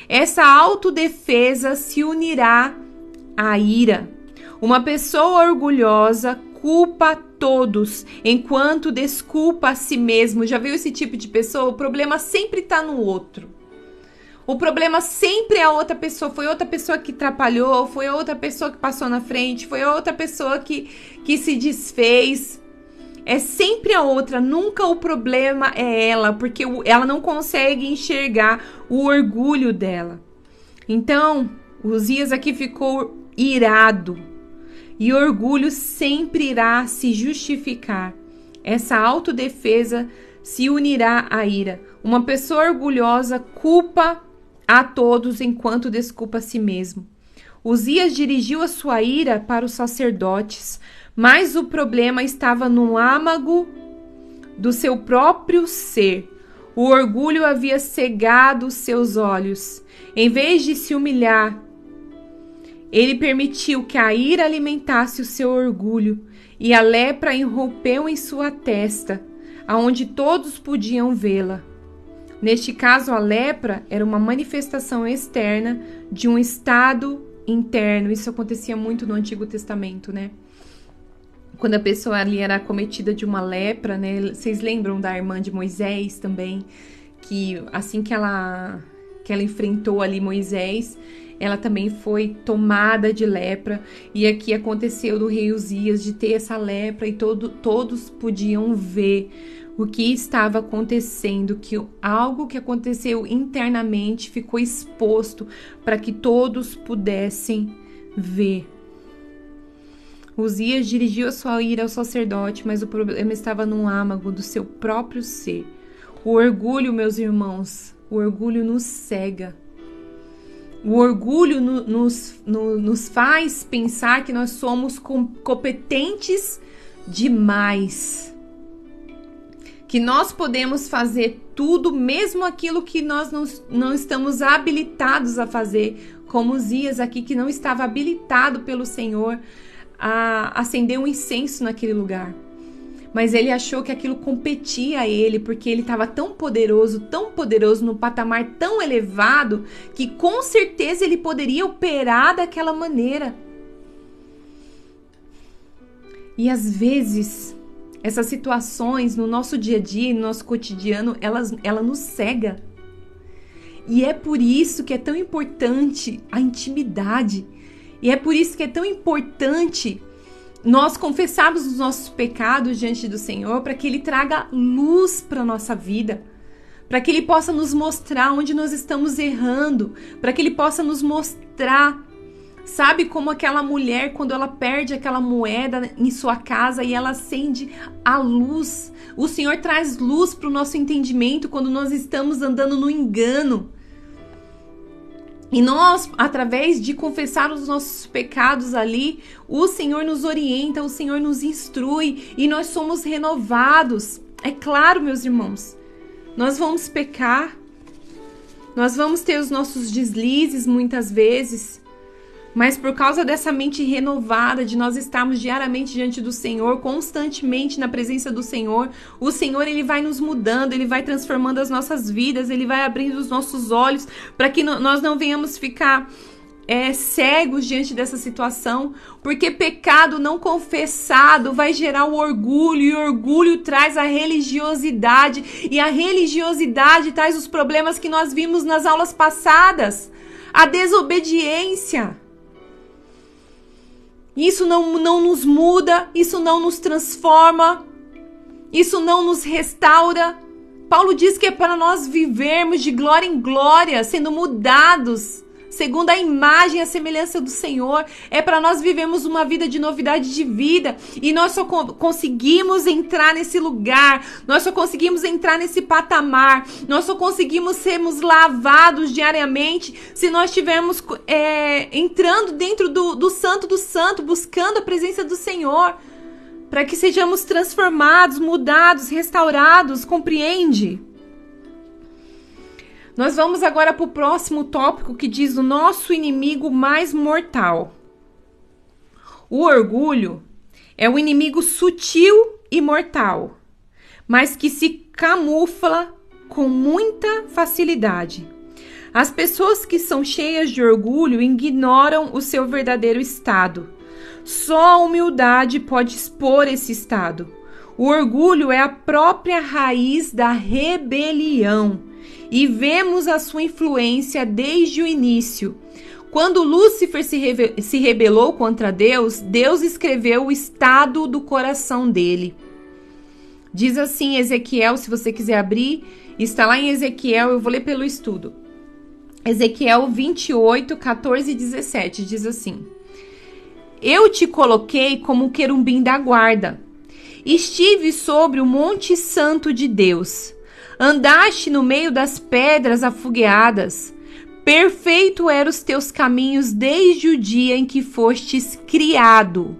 Essa autodefesa se unirá à ira. Uma pessoa orgulhosa culpa todos, enquanto desculpa a si mesmo. Já viu esse tipo de pessoa? O problema sempre está no outro. O problema sempre é a outra pessoa. Foi outra pessoa que atrapalhou, foi outra pessoa que passou na frente, foi outra pessoa que se desfez. É sempre a outra, nunca o problema é ela, porque ela não consegue enxergar o orgulho dela. Então, Uzias aqui ficou irado. E orgulho sempre irá se justificar. Essa autodefesa se unirá à ira. Uma pessoa orgulhosa culpa a todos enquanto desculpa a si mesmo. Uzias dirigiu a sua ira para os sacerdotes, mas o problema estava no âmago do seu próprio ser. O orgulho havia cegado seus olhos. Em vez de se humilhar, ele permitiu que a ira alimentasse o seu orgulho, e a lepra irrompeu em sua testa, aonde todos podiam vê-la. Neste caso, a lepra era uma manifestação externa de um estado interno. Isso acontecia muito no Antigo Testamento, né? Quando a pessoa ali era acometida de uma lepra, né? Vocês lembram da irmã de Moisés também? Que assim que ela enfrentou ali Moisés, ela também foi tomada de lepra. E aqui aconteceu do rei Uzias de ter essa lepra e todos podiam ver o que estava acontecendo, que algo que aconteceu internamente ficou exposto para que todos pudessem ver. Uzias dirigiu a sua ira ao sacerdote, mas o problema estava no âmago do seu próprio ser. O orgulho, meus irmãos, o orgulho nos cega. O orgulho nos faz pensar que nós somos competentes demais. Que nós podemos fazer tudo, mesmo aquilo que nós não estamos habilitados a fazer. Como Uzias aqui, que não estava habilitado pelo Senhor a acender um incenso naquele lugar. Mas ele achou que aquilo competia a ele, porque ele estava tão poderoso, no patamar tão elevado, que com certeza ele poderia operar daquela maneira. E às vezes, essas situações no nosso dia a dia, no nosso cotidiano, ela nos cega. E é por isso que é tão importante a intimidade. E é por isso que é tão importante nós confessarmos os nossos pecados diante do Senhor, para que Ele traga luz para a nossa vida, para que Ele possa nos mostrar onde nós estamos errando, para que Ele possa nos mostrar, sabe, como aquela mulher, quando ela perde aquela moeda em sua casa e ela acende a luz. O Senhor traz luz para o nosso entendimento quando nós estamos andando no engano. E nós, através de confessar os nossos pecados ali, o Senhor nos orienta, o Senhor nos instrui e nós somos renovados. É claro, meus irmãos, nós vamos pecar, nós vamos ter os nossos deslizes muitas vezes, Mas por causa dessa mente renovada, de nós estarmos diariamente diante do Senhor, constantemente na presença do Senhor, o Senhor, Ele vai nos mudando, Ele vai transformando as nossas vidas, Ele vai abrindo os nossos olhos para que nós não venhamos ficar cegos diante dessa situação, porque pecado não confessado vai gerar o orgulho, e o orgulho traz a religiosidade, e a religiosidade traz os problemas que nós vimos nas aulas passadas, a desobediência. Isso não nos muda, isso não nos transforma, isso não nos restaura. Paulo diz que é para nós vivermos de glória em glória, sendo mudados segundo a imagem e a semelhança do Senhor. É para nós vivermos uma vida de novidade de vida. E nós só conseguimos entrar nesse lugar, nós só conseguimos entrar nesse patamar, nós só conseguimos sermos lavados diariamente se nós estivermos entrando dentro do Santo do Santo, buscando a presença do Senhor, para que sejamos transformados, mudados, restaurados, compreende? Nós vamos agora para o próximo tópico, que diz o nosso inimigo mais mortal. O orgulho é um inimigo sutil e mortal, mas que se camufla com muita facilidade. As pessoas que são cheias de orgulho ignoram o seu verdadeiro estado. Só a humildade pode expor esse estado. O orgulho é a própria raiz da rebelião. E vemos a sua influência desde o início. Quando Lúcifer se rebelou contra Deus, Deus escreveu o estado do coração dele. Diz assim Ezequiel, se você quiser abrir, está lá em Ezequiel, eu vou ler pelo estudo. Ezequiel 28, 14 e 17, diz assim: Eu te coloquei como querubim da guarda. Estive sobre o monte santo de Deus. Andaste no meio das pedras afogueadas. Perfeito eram os teus caminhos desde o dia em que fostes criado,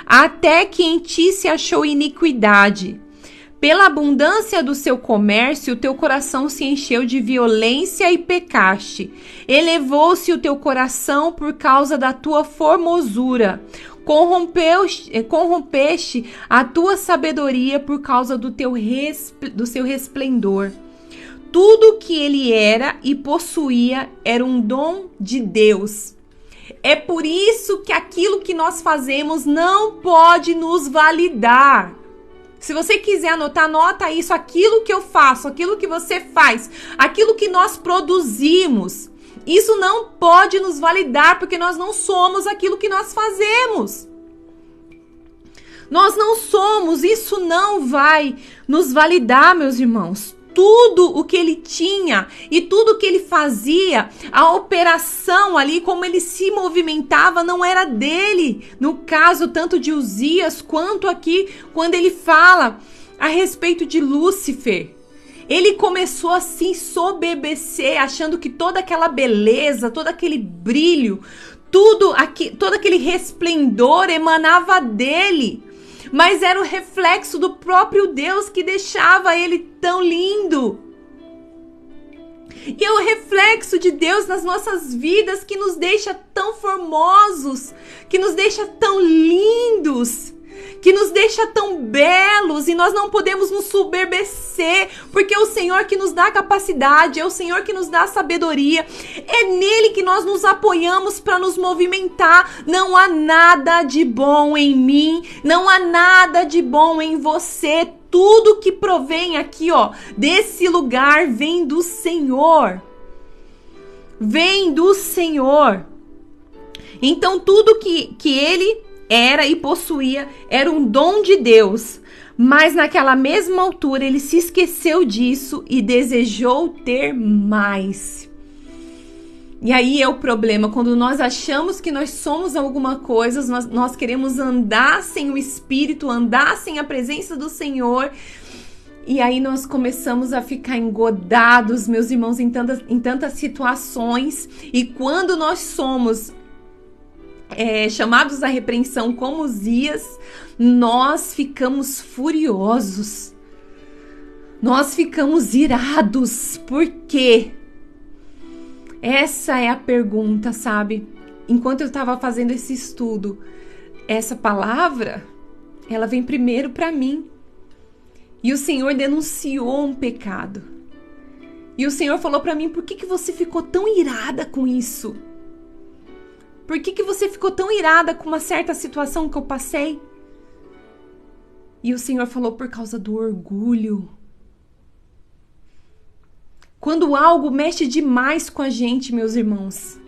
até que em ti se achou iniquidade. Pela abundância do seu comércio, o teu coração se encheu de violência e pecaste. Elevou-se o teu coração por causa da tua formosura. Corrompeste a tua sabedoria por causa do seu resplendor. Tudo que ele era e possuía era um dom de Deus. É por isso que aquilo que nós fazemos não pode nos validar. Se você quiser anotar, anota isso. Aquilo que eu faço, aquilo que você faz, aquilo que nós produzimos, isso não pode nos validar, porque nós não somos aquilo que nós fazemos. Nós não somos, isso não vai nos validar, meus irmãos. Tudo o que ele tinha e tudo o que ele fazia, a operação ali, como ele se movimentava, não era dele. No caso, tanto de Uzias quanto aqui, quando ele fala a respeito de Lúcifer. Ele começou a se ensoberbecer, achando que toda aquela beleza, todo aquele brilho, todo aquele resplendor emanava dele. Mas era o reflexo do próprio Deus que deixava ele tão lindo. E é o reflexo de Deus nas nossas vidas que nos deixa tão formosos, que nos deixa tão lindos, que nos deixa tão belos, e nós não podemos nos soberbecer, porque é o Senhor que nos dá a capacidade, é o Senhor que nos dá a sabedoria, é nele que nós nos apoiamos para nos movimentar. Não há nada de bom em mim, não há nada de bom em você. Tudo que provém aqui, desse lugar, vem do Senhor. Vem do Senhor. Então, tudo que ele era e possuía era um dom de Deus. Mas naquela mesma altura, ele se esqueceu disso e desejou ter mais. E aí é o problema, quando nós achamos que nós somos alguma coisa, nós queremos andar sem o Espírito, andar sem a presença do Senhor, e aí nós começamos a ficar engodados, meus irmãos, em tantas situações, e quando nós somos chamados à repreensão como Uzias, nós ficamos furiosos, nós ficamos irados. Por quê? Essa é a pergunta, sabe? enquanto eu estava fazendo esse estudo, essa palavra, ela vem primeiro para mim. E o Senhor denunciou um pecado. E o Senhor falou para mim: por que você ficou tão irada com isso? Por que você ficou tão irada com uma certa situação que eu passei? E o Senhor falou: por causa do orgulho. Quando algo mexe demais com a gente, meus irmãos,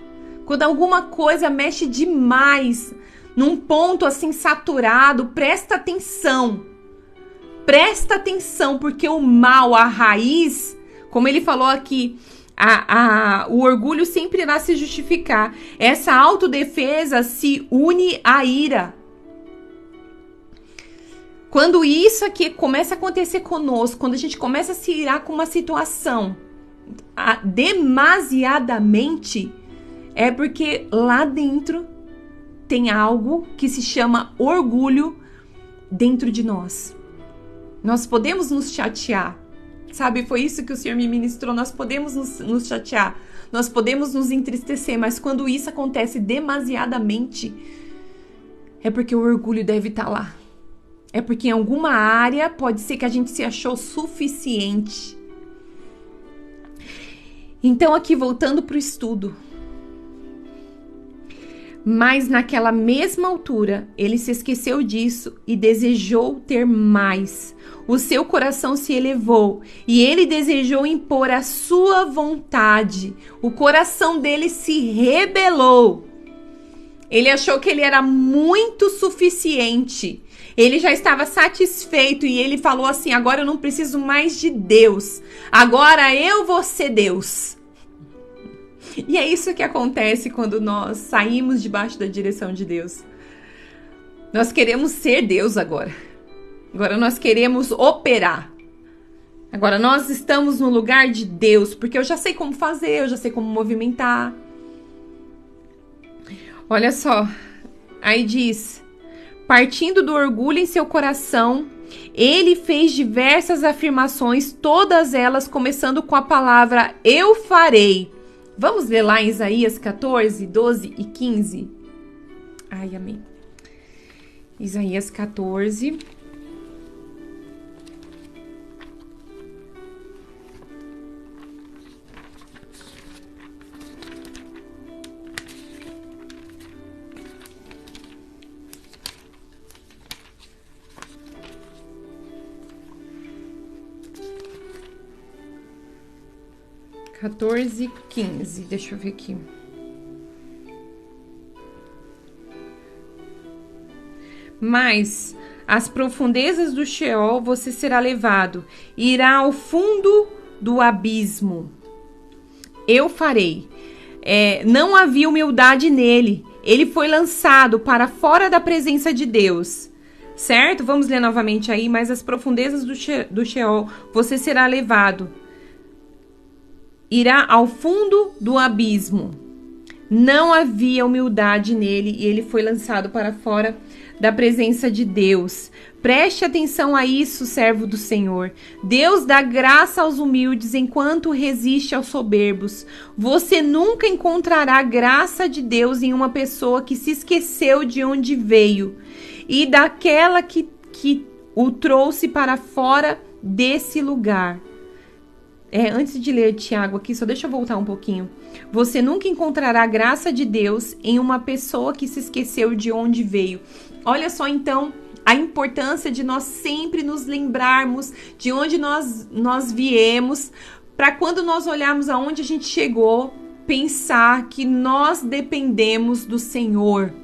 quando alguma coisa mexe demais, num ponto assim saturado, presta atenção. Presta atenção, porque o mal, a raiz, como ele falou aqui, o orgulho sempre irá se justificar. Essa autodefesa se une à ira. Quando isso aqui começa a acontecer conosco, quando a gente começa a se irar com uma situação demasiadamente, é porque lá dentro tem algo que se chama orgulho dentro de nós. Nós podemos nos chatear, sabe? Foi isso que o Senhor me ministrou. Nós podemos nos chatear, nós podemos nos entristecer, mas quando isso acontece demasiadamente, é porque o orgulho deve estar lá. É porque em alguma área pode ser que a gente se achou suficiente. Então, aqui voltando para o estudo. Mas naquela mesma altura, ele se esqueceu disso e desejou ter mais. O seu coração se elevou e ele desejou impor a sua vontade. O coração dele se rebelou. Ele achou que ele era muito suficiente. Ele já estava satisfeito e ele falou assim: agora eu não preciso mais de Deus. Agora eu vou ser Deus. E é isso que acontece quando nós saímos debaixo da direção de Deus. Nós queremos ser Deus agora. Agora nós queremos operar. Agora nós estamos no lugar de Deus, porque eu já sei como fazer, eu já sei como movimentar. Olha só, aí diz: partindo do orgulho em seu coração, ele fez diversas afirmações, todas elas começando com a palavra eu farei. Vamos ler lá em Isaías 14, 12 e 15? Ai, amém. Isaías 14. (14, 15). Deixa eu ver aqui. Mas às profundezas do Sheol você será levado, irá ao fundo do abismo. Eu farei. Não havia humildade nele. Ele foi lançado para fora da presença de Deus. Certo? Vamos ler novamente aí. Mas às profundezas do Sheol você será levado, irá ao fundo do abismo. Não havia humildade nele e ele foi lançado para fora da presença de Deus. Preste atenção a isso, servo do Senhor. Deus dá graça aos humildes enquanto resiste aos soberbos. Você nunca encontrará graça de Deus em uma pessoa que se esqueceu de onde veio e daquela que o trouxe para fora desse lugar. Antes de ler Tiago aqui, só deixa eu voltar um pouquinho. Você nunca encontrará a graça de Deus em uma pessoa que se esqueceu de onde veio. Olha só, então, a importância de nós sempre nos lembrarmos de onde nós viemos, para quando nós olharmos aonde a gente chegou, pensar que nós dependemos do Senhor.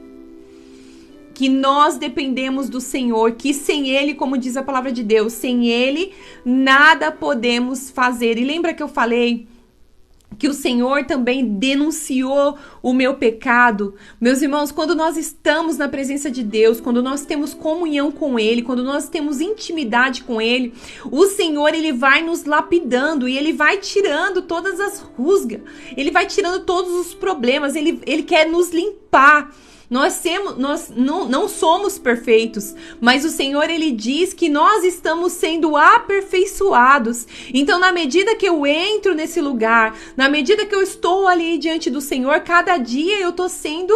Que nós dependemos do Senhor, que sem Ele, como diz a palavra de Deus, sem Ele nada podemos fazer. E lembra que eu falei que o Senhor também denunciou o meu pecado? Meus irmãos, quando nós estamos na presença de Deus, quando nós temos comunhão com Ele, quando nós temos intimidade com Ele, o Senhor, Ele vai nos lapidando e Ele vai tirando todas as rusgas, Ele vai tirando todos os problemas, Ele quer nos limpar. Nós não somos perfeitos, mas o Senhor, Ele diz que nós estamos sendo aperfeiçoados. Então, na medida que eu entro nesse lugar, na medida que eu estou ali diante do Senhor, cada dia eu estou sendo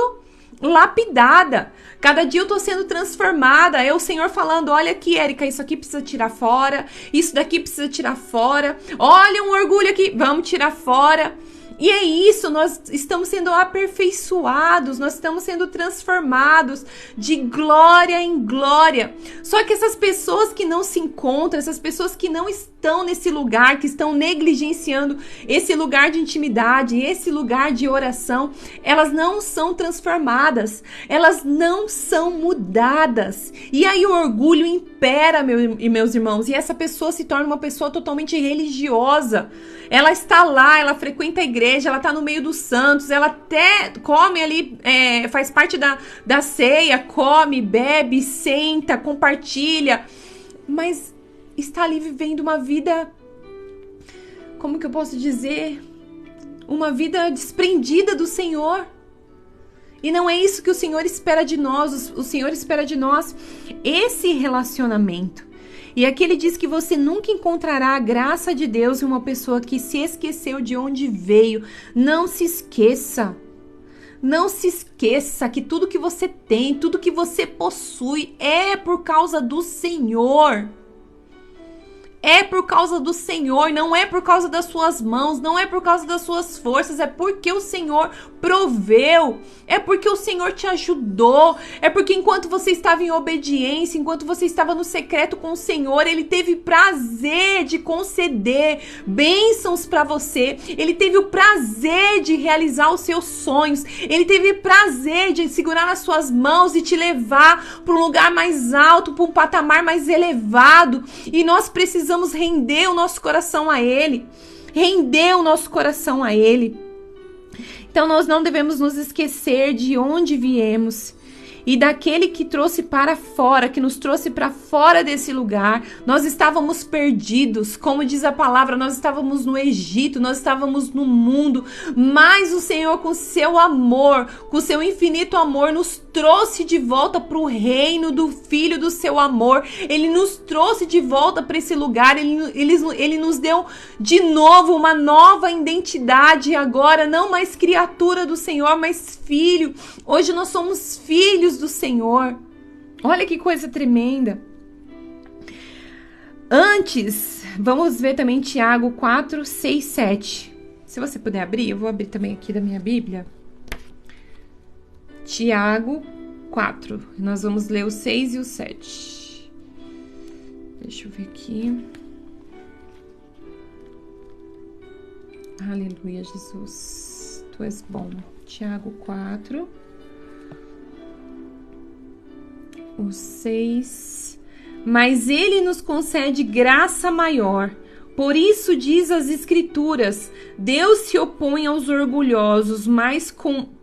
lapidada. Cada dia eu tô sendo transformada. É o Senhor falando, olha aqui, Érica, isso aqui precisa tirar fora. Isso daqui precisa tirar fora. Olha um orgulho aqui, vamos tirar fora. E é isso, nós estamos sendo aperfeiçoados, nós estamos sendo transformados de glória em glória. Só que essas pessoas que não se encontram, essas pessoas que não estão nesse lugar, que estão negligenciando esse lugar de intimidade, esse lugar de oração, elas não são transformadas, elas não são mudadas. E aí o orgulho impera, meus irmãos, e essa pessoa se torna uma pessoa totalmente religiosa. Ela está lá, ela frequenta a igreja, ela está no meio dos santos, ela até come ali, faz parte da ceia, come, bebe, senta, compartilha, mas está ali vivendo uma vida, como que eu posso dizer? Uma vida desprendida do Senhor. E não é isso que o Senhor espera de nós. O Senhor espera de nós esse relacionamento. E aqui ele diz que você nunca encontrará a graça de Deus em uma pessoa que se esqueceu de onde veio. Não se esqueça. Não se esqueça que tudo que você tem, tudo que você possui é por causa do Senhor. É por causa do Senhor, não é por causa das suas mãos, não é por causa das suas forças, é porque o Senhor proveu, é porque o Senhor te ajudou, é porque enquanto você estava em obediência, enquanto você estava no secreto com o Senhor, Ele teve prazer de conceder bênçãos para você, Ele teve o prazer de realizar os seus sonhos, Ele teve prazer de segurar nas suas mãos e te levar para um lugar mais alto, para um patamar mais elevado, e nós precisamos render o nosso coração a Ele. Render o nosso coração a Ele. Então nós não devemos nos esquecer de onde viemos e daquele que trouxe para fora, que nos trouxe para fora desse lugar. Nós estávamos perdidos, como diz a palavra, nós estávamos no Egito, nós estávamos no mundo, mas o Senhor, com seu amor, com seu infinito amor, nos trouxe de volta para o reino do Filho do seu amor. Ele nos trouxe de volta para esse lugar, ele nos deu de novo uma nova identidade agora, não mais criatura do Senhor, mas filho. Hoje nós somos filhos do Senhor. Olha que coisa tremenda. Antes, vamos ver também Tiago 4, 6, 7. Se você puder abrir, eu vou abrir também aqui da minha Bíblia. Tiago 4. Nós vamos ler o 6 e o 7. Deixa eu ver aqui. Aleluia, Jesus. Tu és bom. Tiago 4. O 6. Mas Ele nos concede graça maior. Por isso diz as Escrituras: Deus se opõe aos orgulhosos, mas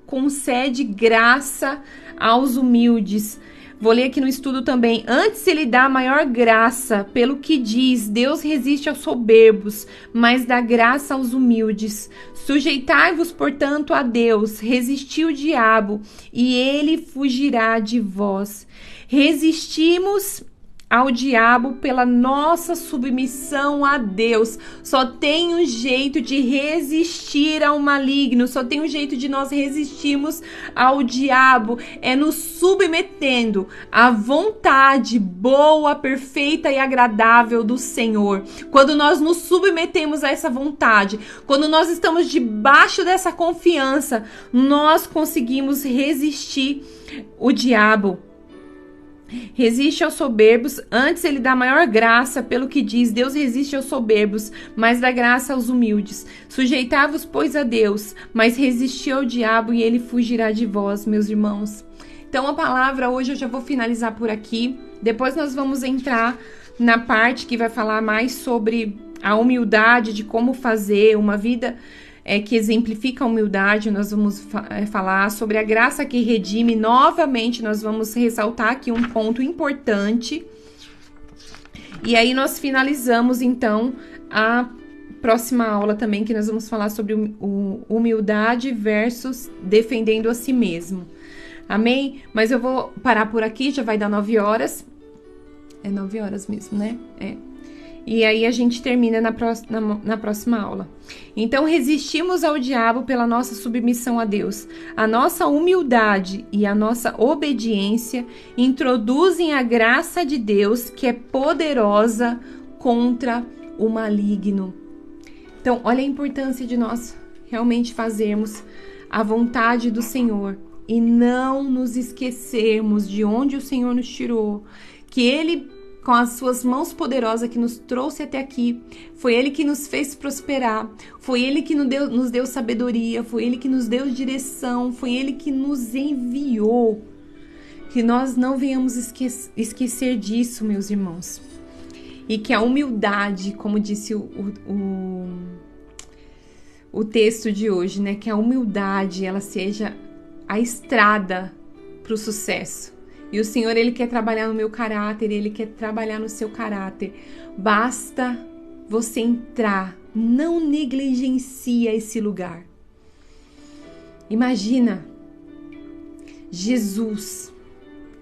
concede graça aos humildes. Vou ler aqui no estudo também. Antes Ele dá maior graça, pelo que diz: Deus resiste aos soberbos, mas dá graça aos humildes. Sujeitai-vos, portanto, a Deus, resisti o diabo, e ele fugirá de vós. Resistimos ao diabo pela nossa submissão a Deus. Só tem um jeito de resistir ao maligno, só tem um jeito de nós resistirmos ao diabo, é nos submetendo à vontade boa, perfeita e agradável do Senhor. Quando nós nos submetemos a essa vontade, quando nós estamos debaixo dessa confiança, nós conseguimos resistir o diabo. Resiste aos soberbos, antes ele dá maior graça, pelo que diz: Deus resiste aos soberbos, mas dá graça aos humildes. Sujeitai-vos, pois, a Deus, mas resisti ao diabo e ele fugirá de vós, meus irmãos. Então a palavra hoje eu já vou finalizar por aqui. Depois nós vamos entrar na parte que vai falar mais sobre a humildade, de como fazer uma vida que exemplifica a humildade. Nós vamos falar sobre a graça que redime. Novamente, nós vamos ressaltar aqui um ponto importante. E aí nós finalizamos, então, a próxima aula também, que nós vamos falar sobre humildade versus defendendo a si mesmo. Amém? Mas eu vou parar por aqui, já vai dar 9 horas. É 9 horas mesmo, né? É. E aí a gente termina na próxima aula. Então, resistimos ao diabo pela nossa submissão a Deus. A nossa humildade e a nossa obediência introduzem a graça de Deus, que é poderosa contra o maligno. Então, olha a importância de nós realmente fazermos a vontade do Senhor e não nos esquecermos de onde o Senhor nos tirou, que Ele, com as suas mãos poderosas que nos trouxe até aqui, foi Ele que nos fez prosperar, foi Ele que nos deu sabedoria, foi Ele que nos deu direção, foi Ele que nos enviou. Que nós não venhamos esquecer disso, meus irmãos. E que a humildade, como disse o texto de hoje, né? Que a humildade, ela seja a estrada para o sucesso. E o Senhor, Ele quer trabalhar no meu caráter, Ele quer trabalhar no seu caráter. Basta você entrar, não negligencia esse lugar. Imagina, Jesus,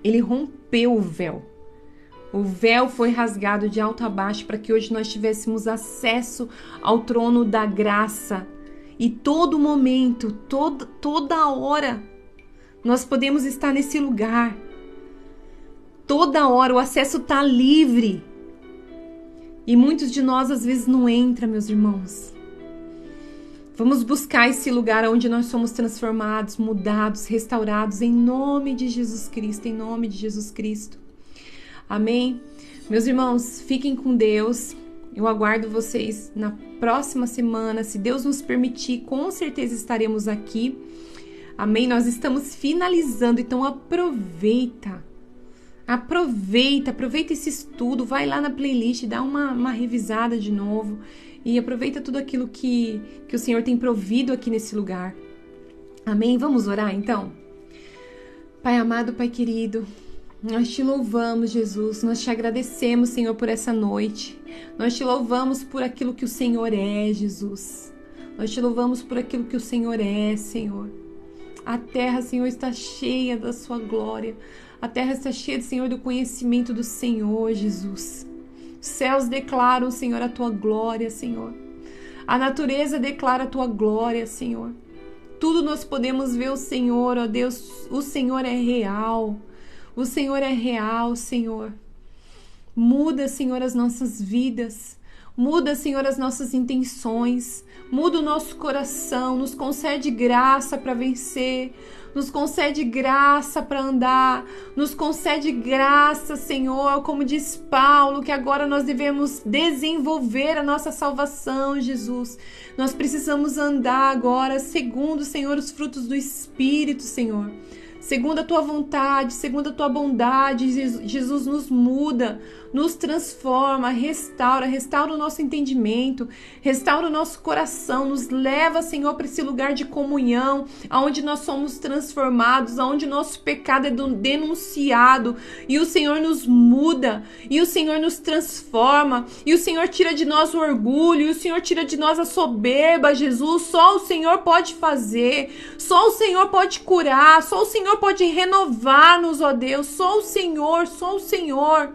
Ele rompeu o véu. O véu foi rasgado de alto a baixo para que hoje nós tivéssemos acesso ao trono da graça. E todo momento, toda hora, nós podemos estar nesse lugar. Toda hora o acesso está livre. E muitos de nós às vezes não entram, meus irmãos. Vamos buscar esse lugar onde nós somos transformados, mudados, restaurados em nome de Jesus Cristo, em nome de Jesus Cristo. Amém? Meus irmãos, fiquem com Deus. Eu aguardo vocês na próxima semana. Se Deus nos permitir, com certeza estaremos aqui. Amém? Nós estamos finalizando, então aproveita esse estudo, vai lá na playlist, dá uma revisada de novo e aproveita tudo aquilo que o Senhor tem provido aqui nesse lugar. Amém? Vamos orar então? Pai amado, Pai querido, nós te louvamos, Jesus, nós te agradecemos, Senhor, por essa noite. Nós te louvamos por aquilo que o Senhor é, Jesus. Nós te louvamos por aquilo que o Senhor é, Senhor. A terra, Senhor, está cheia da sua glória. A terra está cheia, Senhor, do conhecimento do Senhor, Jesus. Os céus declaram, Senhor, a tua glória, Senhor. A natureza declara a tua glória, Senhor. Tudo nós podemos ver o Senhor, ó Deus. O Senhor é real. O Senhor é real, Senhor. Muda, Senhor, as nossas vidas. Muda, Senhor, as nossas intenções. Muda o nosso coração. Nos concede graça para vencer. Nos concede graça para andar. Nos concede graça, Senhor, como diz Paulo, que agora nós devemos desenvolver a nossa salvação, Jesus. Nós precisamos andar agora segundo, Senhor, os frutos do Espírito, Senhor. Segundo a tua vontade, segundo a tua bondade, Jesus nos muda, nos transforma, restaura o nosso entendimento, restaura o nosso coração, nos leva, Senhor, para esse lugar de comunhão, aonde nós somos transformados, aonde nosso pecado é denunciado, e o Senhor nos muda, e o Senhor nos transforma, e o Senhor tira de nós o orgulho, e o Senhor tira de nós a soberba, Jesus. Só o Senhor pode fazer, só o Senhor pode curar, só o Senhor pode renovar-nos, ó Deus, só o Senhor, só o Senhor.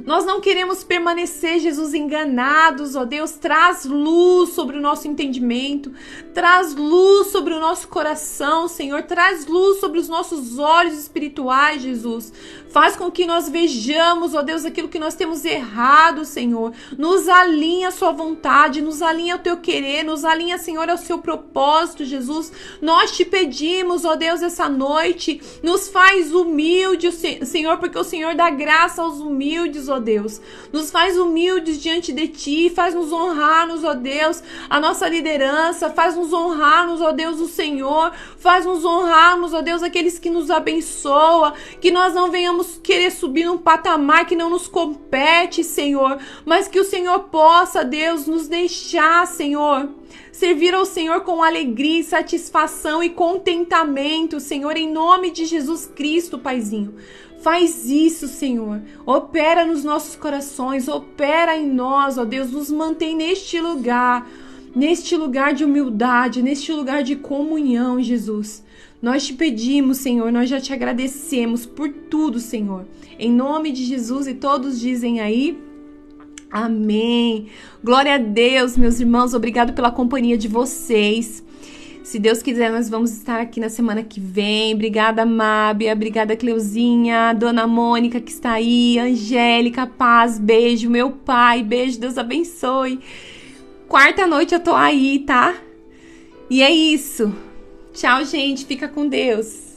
Nós não queremos permanecer, Jesus, enganados, ó Deus. Traz luz sobre o nosso entendimento, traz luz sobre o nosso coração, Senhor, traz luz sobre os nossos olhos espirituais, Jesus. Faz com que nós vejamos, ó Deus, aquilo que nós temos errado, Senhor. Nos alinha a sua vontade, nos alinha ao teu querer, nos alinha, Senhor, ao seu propósito, Jesus. Nós te pedimos, ó Deus, essa noite, nos faz humildes, Senhor, porque o Senhor dá graça aos humildes, ó Deus. Nos faz humildes diante de ti, faz-nos honrar-nos, ó Deus, a nossa liderança, faz-nos honrar-nos, ó Deus, o Senhor, faz-nos honrarmos, ó Deus, aqueles que nos abençoa, que nós não venhamos querer subir num patamar que não nos compete, Senhor, mas que o Senhor possa, Deus, nos deixar, Senhor, servir ao Senhor com alegria, satisfação e contentamento, Senhor, em nome de Jesus Cristo, Paizinho. Faz isso, Senhor. Opera nos nossos corações, opera em nós, ó Deus, nos mantém neste lugar de humildade, neste lugar de comunhão, Jesus. Nós te pedimos, Senhor, nós já te agradecemos por tudo, Senhor. Em nome de Jesus, e todos dizem aí, amém. Glória a Deus, meus irmãos, obrigado pela companhia de vocês. Se Deus quiser, nós vamos estar aqui na semana que vem. Obrigada, Mábia, obrigada, Cleuzinha, Dona Mônica que está aí, Angélica, paz, beijo, meu pai, beijo, Deus abençoe. Quarta noite eu tô aí, tá? E é isso. Tchau, gente, fica com Deus.